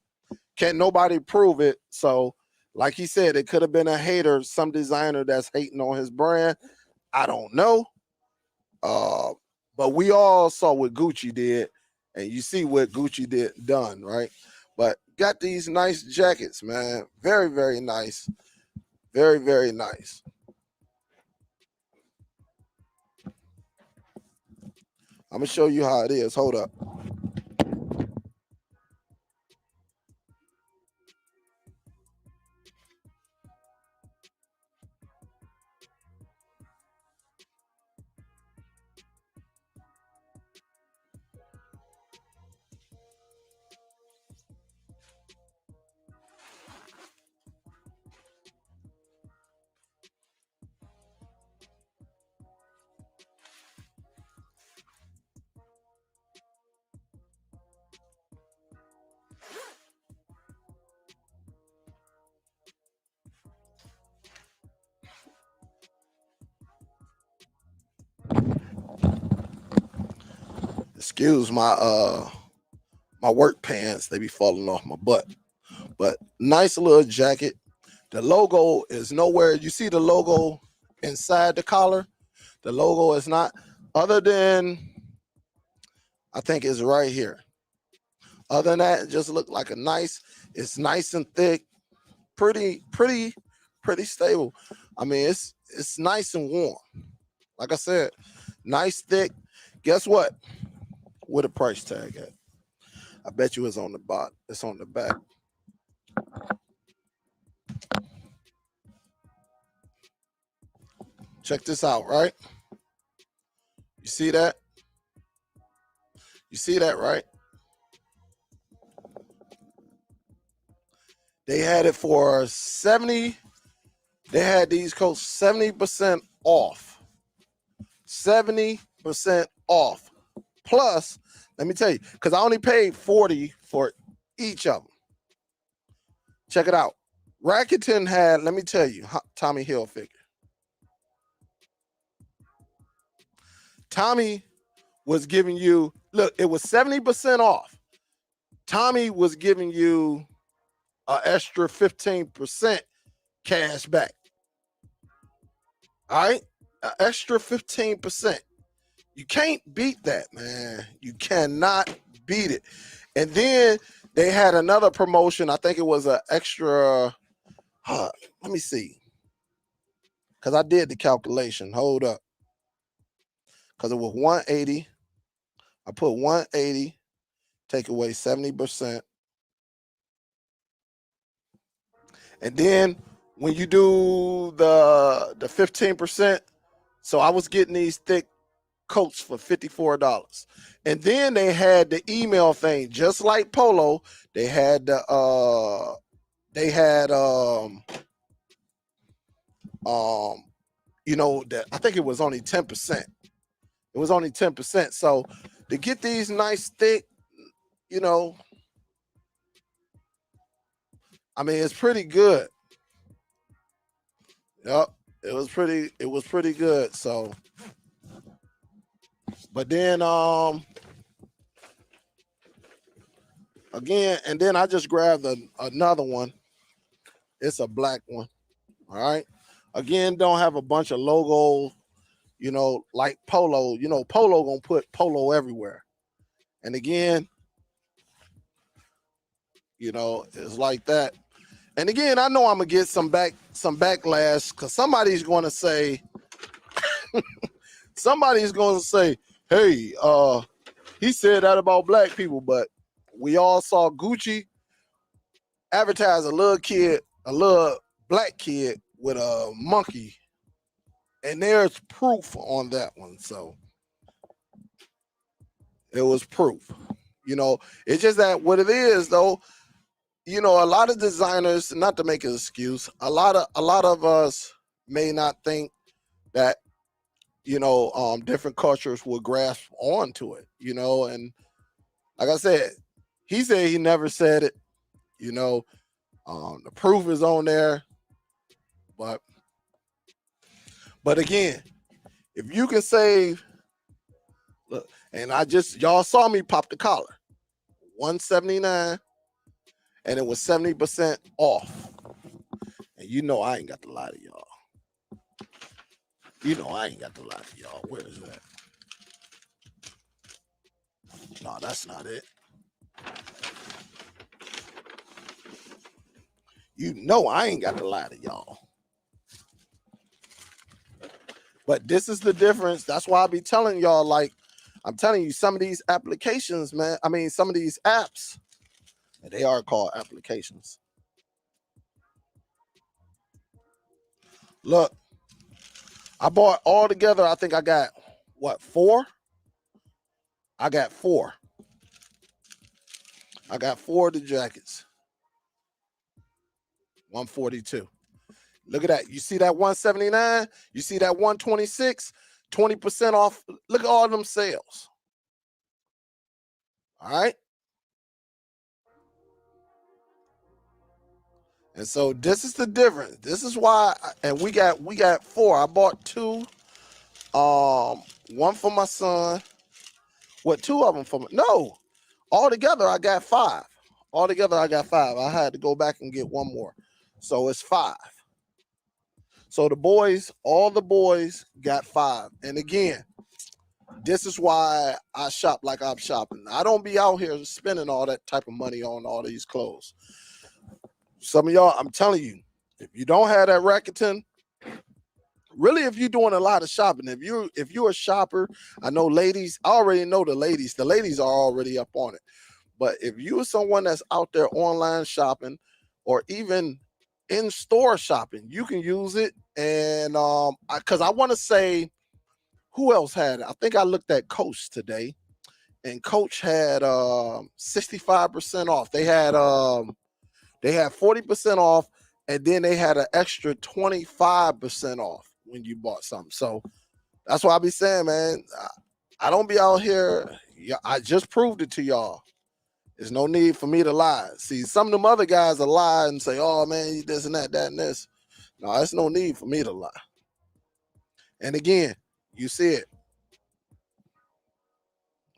Can't nobody prove it. So, like he said, it could have been a hater, some designer that's hating on his brand. I don't know. Uh, but we all saw what Gucci did, and you see what Gucci did done, right? But got these nice jackets, man. Very, very nice. Very, very nice. I'm gonna show you how it is. Hold up. Excuse my my work pants, they be falling off my butt. But nice little jacket. The logo is nowhere. You see the logo inside the collar? The logo is not, other than, I think it's right here. Other than that, it just look like a nice, it's nice and thick, pretty stable. I mean, it's nice and warm. Like I said, nice, thick. Guess what? Where the price tag at? I bet you it's on the bottom. It's on the back. Check this out, right? You see that? You see that, right? They had it for 70. They had these coats 70% off. 70% off. Plus, let me tell you, because I only paid $40 for each of them. Check it out. Rakuten had, let me tell you, Tommy Hilfiger. Tommy was giving you, look, it was 70% off. Tommy was giving you an extra 15% cash back. All right? An extra 15%. You can't beat that, man. You cannot beat it. And then they had another promotion. I think it was an extra, let me see. Because I did the calculation. Hold up. Because it was 180. I put 180, take away 70%. And then when you do the 15%, so I was getting these thick coats for $54. And then they had the email thing, just like Polo. They had the you know, that I think it was only 10%. It was only 10%. So to get these nice thick, you know, I mean, it's pretty good. Yep, it was pretty good. So, but then again, and then I just grabbed another one. It's a black one. All right. Again, don't have a bunch of logos, you know, like Polo. You know, Polo gonna put Polo everywhere. And again, you know, it's like that. And again, I know I'm gonna get some backlash because somebody's gonna say, hey, he said that about black people, but we all saw Gucci advertise a little black kid with a monkey, and there's proof on that one. So it was proof. You know, it's just that what it is though, you know, a lot of designers, not to make an excuse, a lot of us may not think that, you know, different cultures will grasp onto it, you know. And like I said, he said he never said it, you know. The proof is on there, but again, if you can save, look, and y'all saw me pop the collar, $179, and it was 70% off. And you know I ain't got to lie to y'all. You know I ain't got to lie to y'all. Where is that? No, that's not it. You know I ain't got to lie to y'all. But this is the difference. That's why I be telling y'all, like, I'm telling you, some of these applications, man, I mean, some of these apps, they are called applications. Look, I bought all together, I think I got, what, 4? I got 4. I got 4 of the jackets. 142. Look at that. You see that 179? You see that 126? 20% off. Look at all them sales. All right. And so this is the difference. This is why, and we got 4. I bought 2. One for my son. What, two of them from? No, altogether I got five. Altogether I got five. I had to go back and get one more, so it's five. So the boys, all the boys got five. And again, this is why I shop like I'm shopping. I don't be out here spending all that type of money on all these clothes. Some of y'all, I'm telling you, if you don't have that Rakuten, really, if you're doing a lot of shopping, if you're a shopper, I know ladies, I already know the ladies are already up on it. But if you're someone that's out there online shopping or even in-store shopping, you can use it. And because I want to say, who else had it? I think I looked at Coach today, and Coach had 65% off. They had 40% off, and then they had an extra 25% off when you bought something. So that's why I be saying, man, I don't be out here. Yeah, I just proved it to y'all. There's no need for me to lie. See, some of them other guys will lie and say, oh man, this and that, that and this. No, there's no need for me to lie. And again, you see it.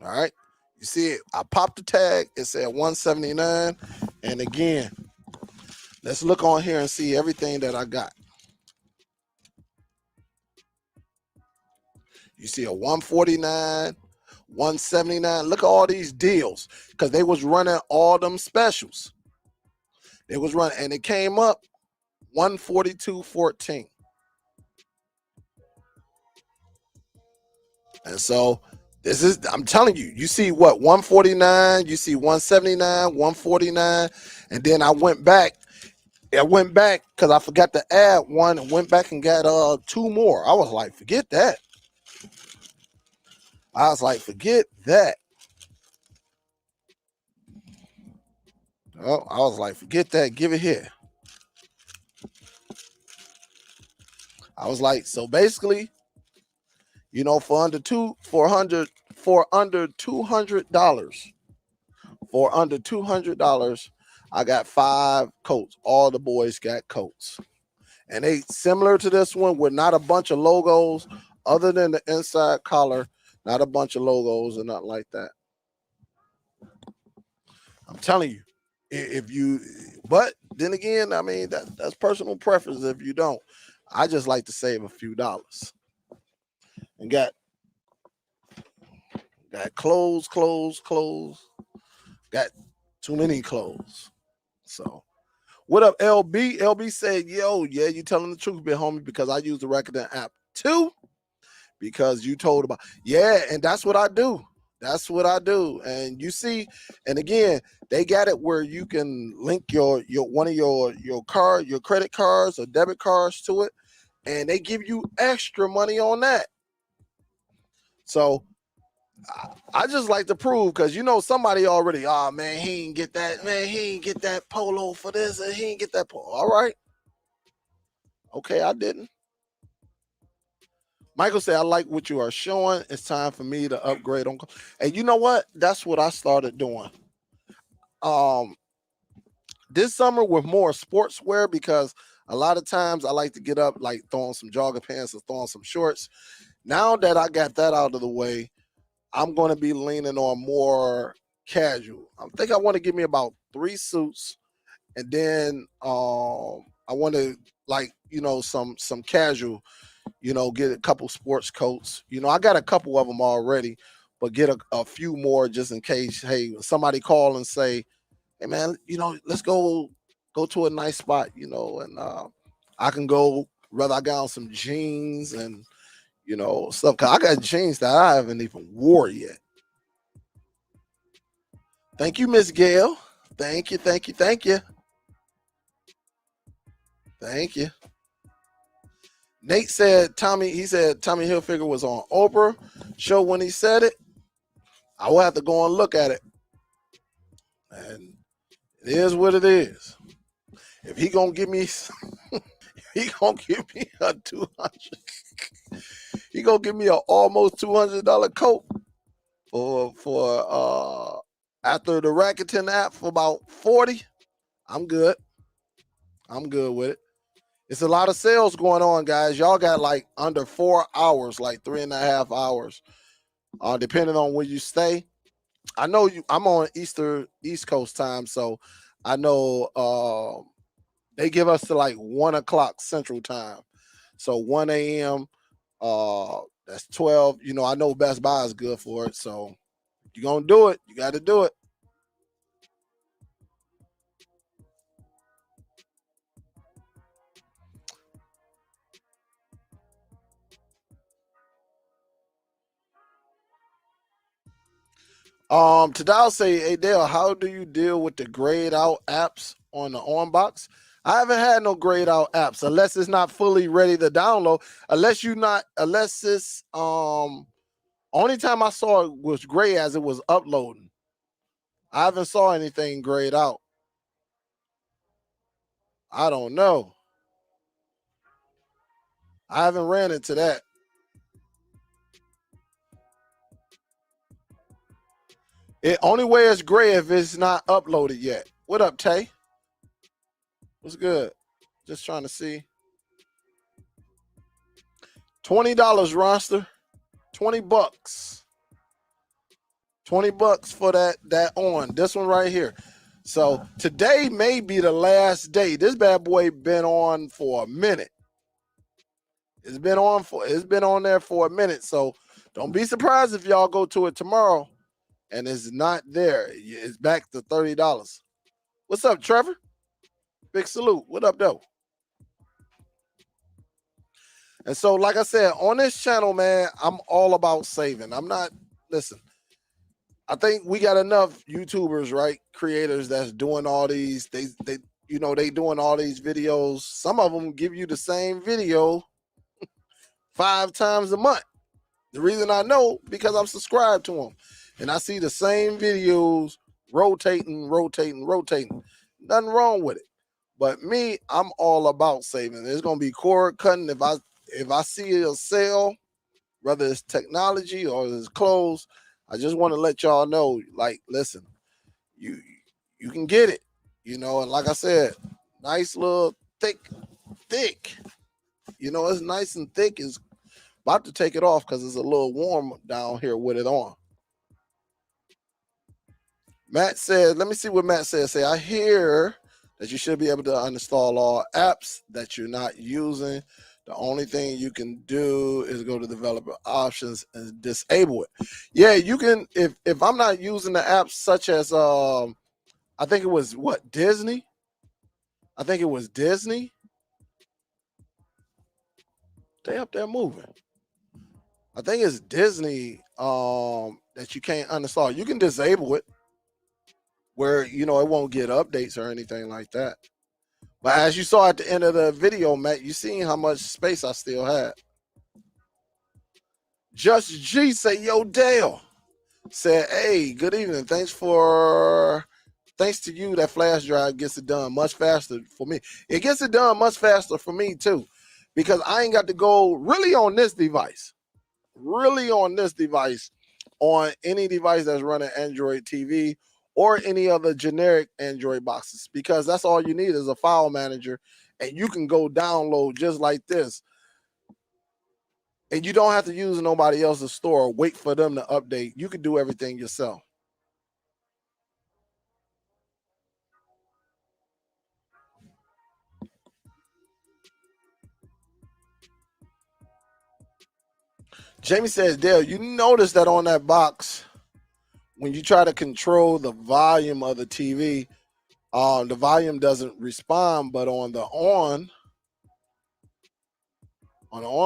All right. You see it. I popped the tag. It said 179. And again, let's look on here and see everything that I got. You see a 149, 179. Look at all these deals because they was running all them specials. They was running, and it came up 142.14. And so this is, I'm telling you, you see what, 149, you see 179, 149, and then I went back because I forgot to add one and went back and got two more. I was like, forget that. Forget that. Oh, I was like, forget that, give it here. I was like, so basically, you know, for under $200, I got 5 coats. All the boys got coats. And they similar to this one with not a bunch of logos other than the inside collar, not a bunch of logos or nothing like that. I'm telling you, if you, but then again, I mean, that's personal preference. If you don't, I just like to save a few dollars. And got clothes, got too many clothes. So what up, LB? LB said, yo, yeah, you telling the truth, big homie, because I use the Rakuten app too. Because you told about, yeah, and that's what I do. That's what I do. And you see, and again, they got it where you can link your one of your credit cards or debit cards to it, and they give you extra money on that. So I just like to prove, because you know somebody already, oh man, he ain't get that, man, he ain't get that polo for this, and he ain't get that polo. All right. Okay, I didn't. Michael said, I like what you are showing. It's time for me to upgrade on. And you know what? That's what I started doing. This summer with more sportswear, because a lot of times I like to get up like throwing some jogger pants or throwing some shorts. Now that I got that out of the way, I'm going to be leaning on more casual. I think I want to give me about 3 suits, and then I want to, like, you know, some casual, you know, get a couple sports coats. You know, I got a couple of them already, but get a few more just in case. Hey, somebody call and say, hey man, you know, let's go to a nice spot, you know, and I can go, whether I got on some jeans and, you know, stuff. Cause I got jeans that I haven't even wore yet. Thank you, Miss Gail. Thank you, thank you, thank you. Thank you. Nate said Tommy Hilfiger was on Oprah show when he said it. I will have to go and look at it. And it is what it is. If he gonna give me he gonna give me a 200. He gonna give me an almost $200 coat for after the Rakuten app for about 40. I'm good. I'm good with it. It's a lot of sales going on, guys. Y'all got like under 4 hours, like 3.5 hours depending on where you stay. I know I'm on East Coast time, so I know they give us to like 1 o'clock Central Time. So 1 a.m. That's 12. You know, I know Best Buy is good for it. So you're gonna do it. You got to do it. Today I'll say, hey Dale, how do you deal with the grayed out apps on the on box? I haven't had no grayed out apps unless it's not fully ready to download. Unless it's only time I saw it was gray as it was uploading. I haven't saw anything grayed out. I don't know. I haven't ran into that. It only way it's gray if it's not uploaded yet. What up, Tay? What's good? Just trying to see. $20 roster. $20. $20 for that on. This one right here. So today may be the last day. This bad boy been on for a minute. It's been on there for a minute. So don't be surprised if y'all go to it tomorrow and it's not there. It's back to $30. What's up, Trevor? Big salute. What up, though? And so, like I said, on this channel, man, I'm all about saving. I'm not, listen, I think we got enough YouTubers, right? Creators that's doing all these, they doing all these videos. Some of them give you the same video 5 times a month. The reason I know, because I'm subscribed to them. And I see the same videos rotating. Nothing wrong with it. But me, I'm all about saving. There's gonna be cord cutting. If I see a sale, whether it's technology or it's clothes, I just want to let y'all know, like, listen, you can get it, and like I said, nice little thick, it's nice and thick. It's about to take it off because it's a little warm down here with it on. Matt said, let me see what Matt said. I hear that you should be able to uninstall all apps that you're not using. The only thing you can do is go to developer options and disable it. Yeah, you can. If I'm not using the apps such as I think it was Disney. I think it was Disney. They up there moving. I think it's Disney that you can't uninstall. You can disable it where it won't get updates or anything like that. But as you saw at the end of the video, Matt, you seen how much space I still had. Just G say, yo, Dale. Said, hey, good evening. Thanks to you, that flash drive gets it done much faster for me. It gets it done much faster for me too, because I ain't got to go really on this device. On any device that's running Android TV or any other generic Android boxes, because that's all you need is a file manager, and you can go download just like this. And you don't have to use nobody else's store or wait for them to update. You can do everything yourself. Jamie says, Dale, you notice that on that box, when you try to control the volume of the TV, the volume doesn't respond, but on the on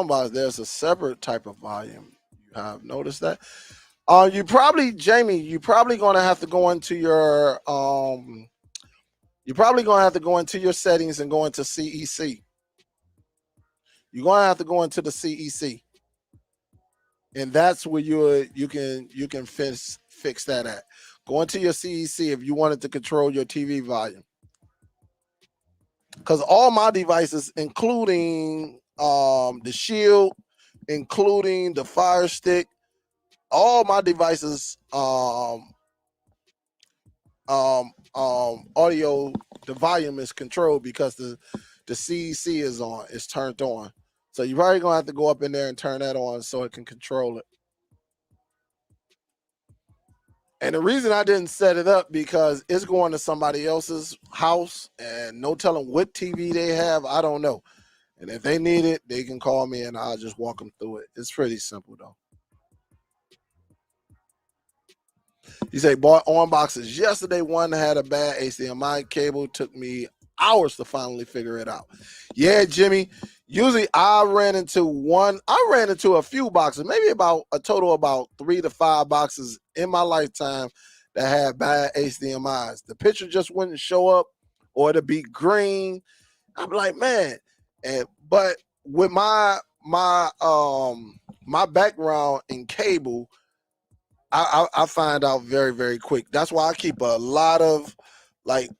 box, there's a separate type of volume. You have noticed that? Jamie, you're probably gonna have to go into your settings and go into CEC. You're gonna have to go into the CEC, and that's where you can fix that at. Go into your CEC if you wanted to control your TV volume. Because all my devices, including the Shield, including the Fire Stick, all my devices audio, the volume is controlled because the CEC is turned on. So you're probably gonna have to go up in there and turn that on so it can control it. And the reason I didn't set it up because it's going to somebody else's house and no telling what TV they have. I don't know. And if they need it, they can call me and I'll just walk them through it. It's pretty simple though. You say bought on boxes yesterday. One had a bad HDMI cable. Took me hours to finally figure it out. Yeah, Jimmy. Usually I ran into a few boxes, maybe about a total of about 3 to 5 boxes in my lifetime that had bad HDMIs. The picture just wouldn't show up or it'd be green. I'm like, man. But with my background in cable, I find out very, very quick. That's why I keep a lot of like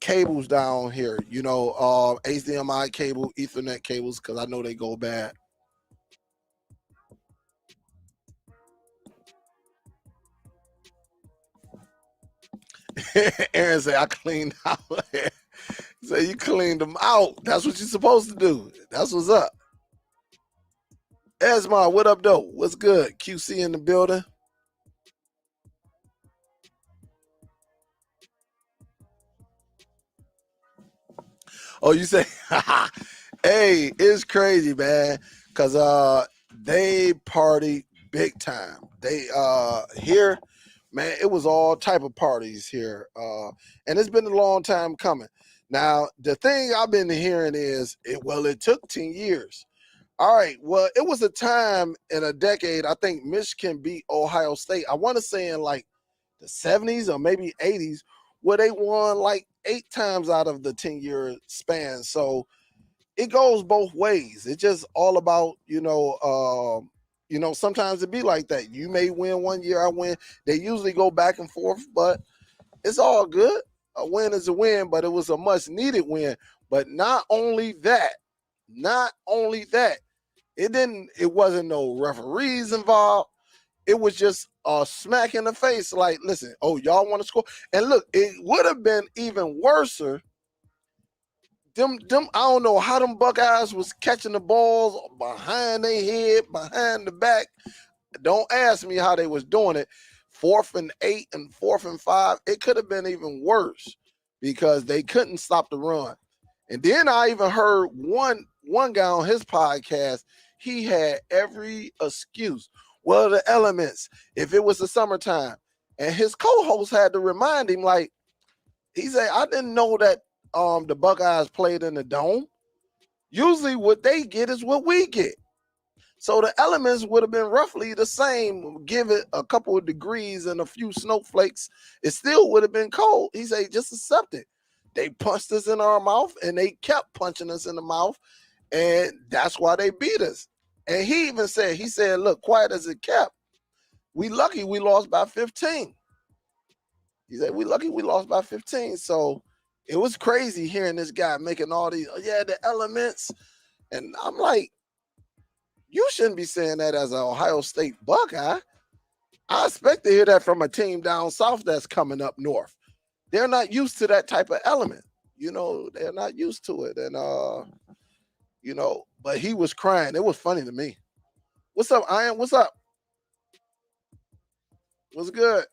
cables down here, HDMI cable, Ethernet cables, because I know they go bad. Aaron said, I cleaned out. So you cleaned them out. That's what you're supposed to do. That's what's up. Esma, what up, though? What's good? QC in the building. Oh, you say, hey, it's crazy, man. Cause they party big time. They here, man, it was all type of parties here. And it's been a long time coming. Now, the thing I've been hearing is it took 10 years. All right, well, it was a time in a decade, I think Michigan beat Ohio State. I want to say in like the 70s or maybe 80s, where they won like 8 times out of the 10-year span. So it goes both ways. It's just all about, sometimes it be like that. You may win one year, I win. They usually go back and forth, but it's all good. A win is a win, but it was a much needed win. But not only that, it wasn't no referees involved. It was just a smack in the face. Like, listen, oh, y'all want to score? And look, it would have been even worse. Them, I don't know how them Buckeyes was catching the balls behind their head, behind the back. Don't ask me how they was doing it. 4th and 8 and 4th and 5. It could have been even worse because they couldn't stop the run. And then I even heard one guy on his podcast, he had every excuse. Well, the elements, if it was the summertime. And his co-host had to remind him, like, he said, I didn't know that the Buckeyes played in the dome. Usually what they get is what we get. So the elements would have been roughly the same. Give it a couple of degrees and a few snowflakes. It still would have been cold. He said, just accept it. They punched us in our mouth and they kept punching us in the mouth. And that's why they beat us. And he even said, look, quiet as it kept, we lucky we lost by 15. He said, we lucky we lost by 15. So it was crazy hearing this guy making all these, the elements. And I'm like, you shouldn't be saying that as an Ohio State Buckeye. I expect to hear that from a team down south that's coming up north. They're not used to that type of element. They're not used to it. And, but he was crying. It was funny to me. What's up, Ian? What's up? What's good?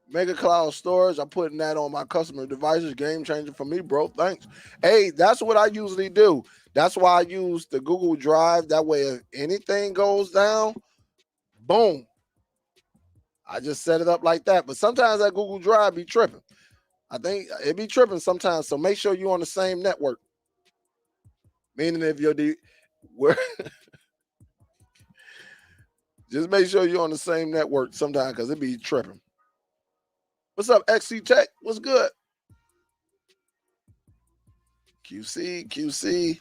Mega Cloud Storage. I'm putting that on my customer devices. Game changer for me, bro. Thanks. Hey, that's what I usually do. That's why I use the Google Drive. That way, if anything goes down, boom. I just set it up like that. But sometimes that Google Drive be tripping. I think it be tripping sometimes. So make sure you're on the same network. Meaning if you're just make sure you're on the same network sometimes because it be tripping. What's up, XC Tech? What's good? QC.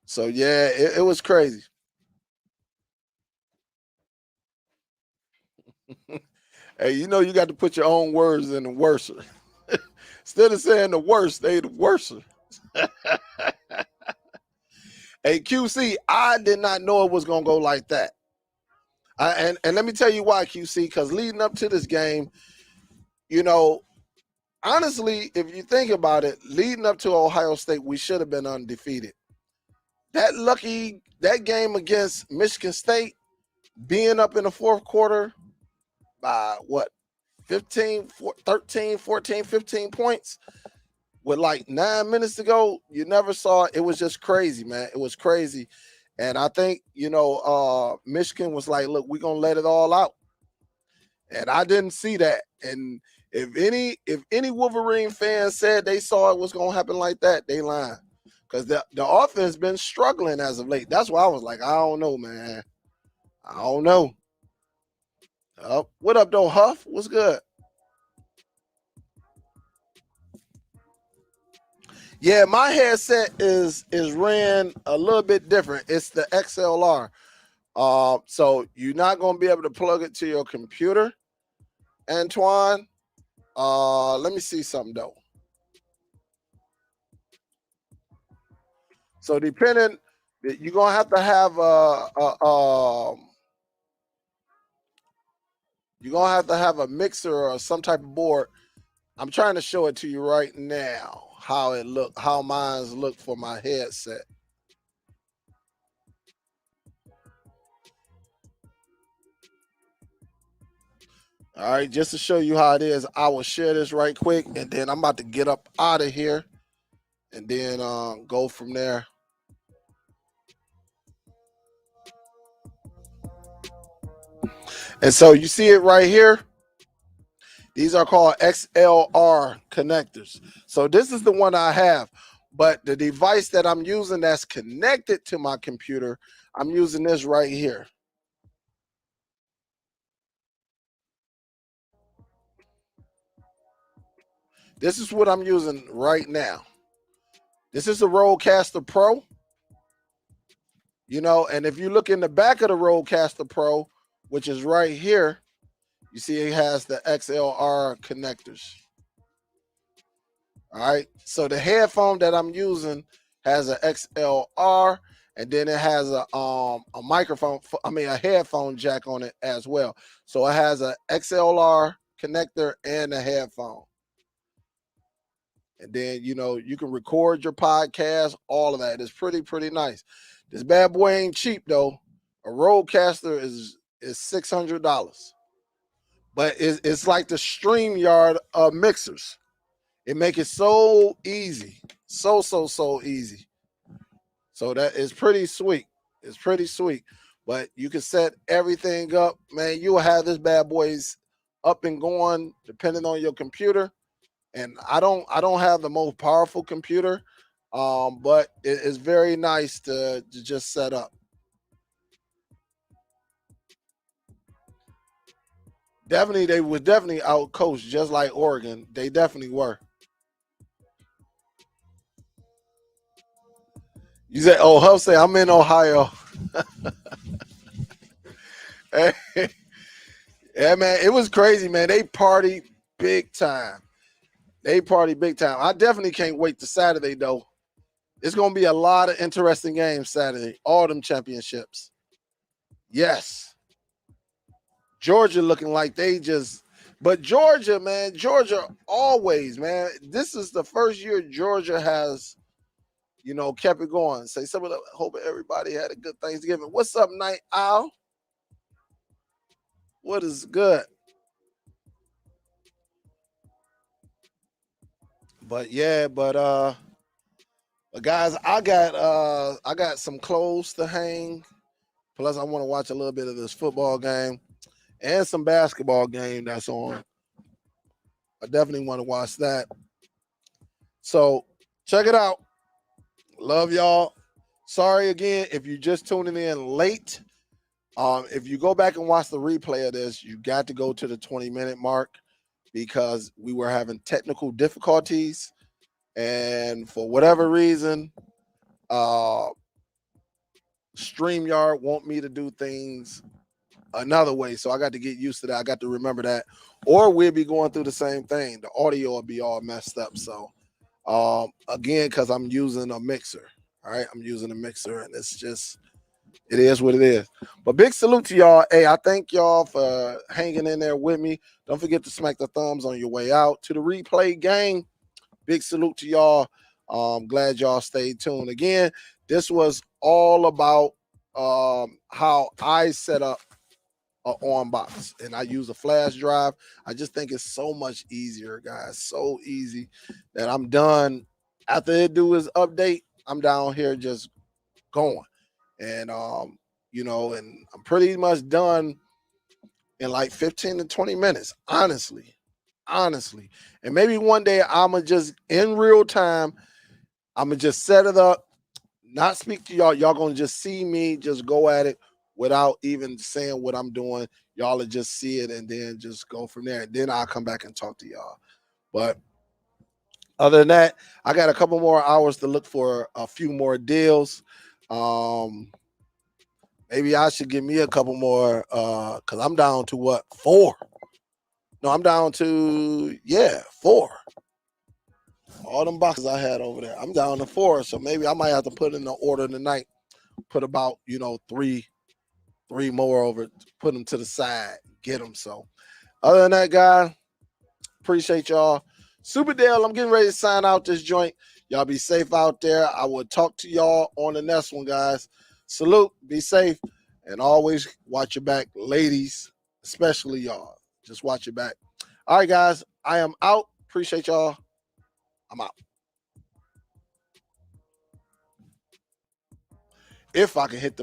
So yeah, it was crazy. Hey, you got to put your own words in the worser. Instead of saying the worst, they the worser. Hey, QC, I did not know it was gonna go like that. And let me tell you why, QC, because leading up to this game, honestly, if you think about it, leading up to Ohio State, we should have been undefeated. That game against Michigan State, being up in the fourth quarter by what, 15, 13, 14, 15 points with like 9 minutes to go. You never saw it. It was just crazy, man. It was crazy. And I think, Michigan was like, look, we're going to let it all out. And I didn't see that. And if any Wolverine fans said they saw it was going to happen like that, they lying. Because the offense been struggling as of late. That's why I was like, I don't know, man. I don't know. What up, though, Huff? What's good? Yeah, my headset is ran a little bit different. It's the XLR. So you're not gonna be able to plug it to your computer, Antoine. Let me see something though. So depending, you're gonna have to have you're gonna have to have a mixer or some type of board. I'm trying to show it to you right now how it look, how mine's look for my headset. All right, just to show you how it is, I will share this right quick, and then I'm about to get up out of here, and then go from there. And so you see it right here. These are called XLR connectors. So this is the one I have, but the device that I'm using that's connected to my computer, I'm using this right here. This is what I'm using right now. This is a Rodecaster Pro. And if you look in the back of the Rodecaster Pro, which is right here, you see it has the XLR connectors. All right. So the headphone that I'm using has an XLR, and then it has a microphone, a headphone jack on it as well. So it has a XLR connector and a headphone. And then you can record your podcast, all of that. It's pretty nice. This bad boy ain't cheap though. A Rodecaster is $600. But it's like the StreamYard of mixers. It make it so easy. So easy. So that is pretty sweet. It's pretty sweet. But you can set everything up, man. You will have this bad boys up and going depending on your computer. And I don't have the most powerful computer, but it is very nice to just set up. Definitely, they was definitely out coast, just like Oregon. They definitely were. You said, "Oh, Huff say I'm in Ohio." Hey, yeah, man, it was crazy, man. They party big time. They party big time. I definitely can't wait to Saturday though. It's gonna be a lot of interesting games Saturday. All them championships. Yes, Georgia looking like they just. But Georgia, man, Georgia always, man. This is the first year Georgia has, kept it going. Say some of the hope everybody had a good Thanksgiving. What's up, Night Owl? What is good? But yeah, but guys, I got some clothes to hang. Plus, I want to watch a little bit of this football game and some basketball game that's on. I definitely want to watch that. So check it out. Love y'all. Sorry again if you're just tuning in late. If you go back and watch the replay of this, you got to go to the 20-minute mark because we were having technical difficulties, and for whatever reason, StreamYard want me to do things another way. So I got to get used to that. I got to remember that. Or we'll be going through the same thing. The audio will be all messed up. So again, because I'm using a mixer. All right. I'm using a mixer, and it's just, it is what it is. But big salute to y'all. Hey, I thank y'all for hanging in there with me. Don't forget to smack the thumbs on your way out. To the replay gang, big salute to y'all. Glad y'all stayed tuned. Again, this was all about how I set up on box, and I use a flash drive. I just think it's so much easier, guys. So easy that I'm done. After it do his update, I'm down here just going. And and I'm pretty much done in like 15 to 20 minutes, honestly. Honestly. And maybe one day I'ma just in real time, I'ma just set it up, not speak to y'all. Y'all gonna just see me just go at it without even saying what I'm doing. Y'all will just see it and then just go from there. And then I'll come back and talk to y'all. But other than that, I got a couple more hours to look for a few more deals. Maybe I should give me a couple more because I'm down to what, 4? No, I'm down to 4. All them boxes I had over there, I'm down to 4. So maybe I might have to put in the order tonight. Put about 3 more over, put them to the side, get them. So other than that, guys, appreciate y'all. Superdell, I'm getting ready to sign out this joint. Y'all be safe out there. I will talk to y'all on the next one, guys. Salute, be safe, and always watch your back, ladies, especially y'all. Just watch your back. All right, guys, I am out. Appreciate y'all. I'm out. If I can hit the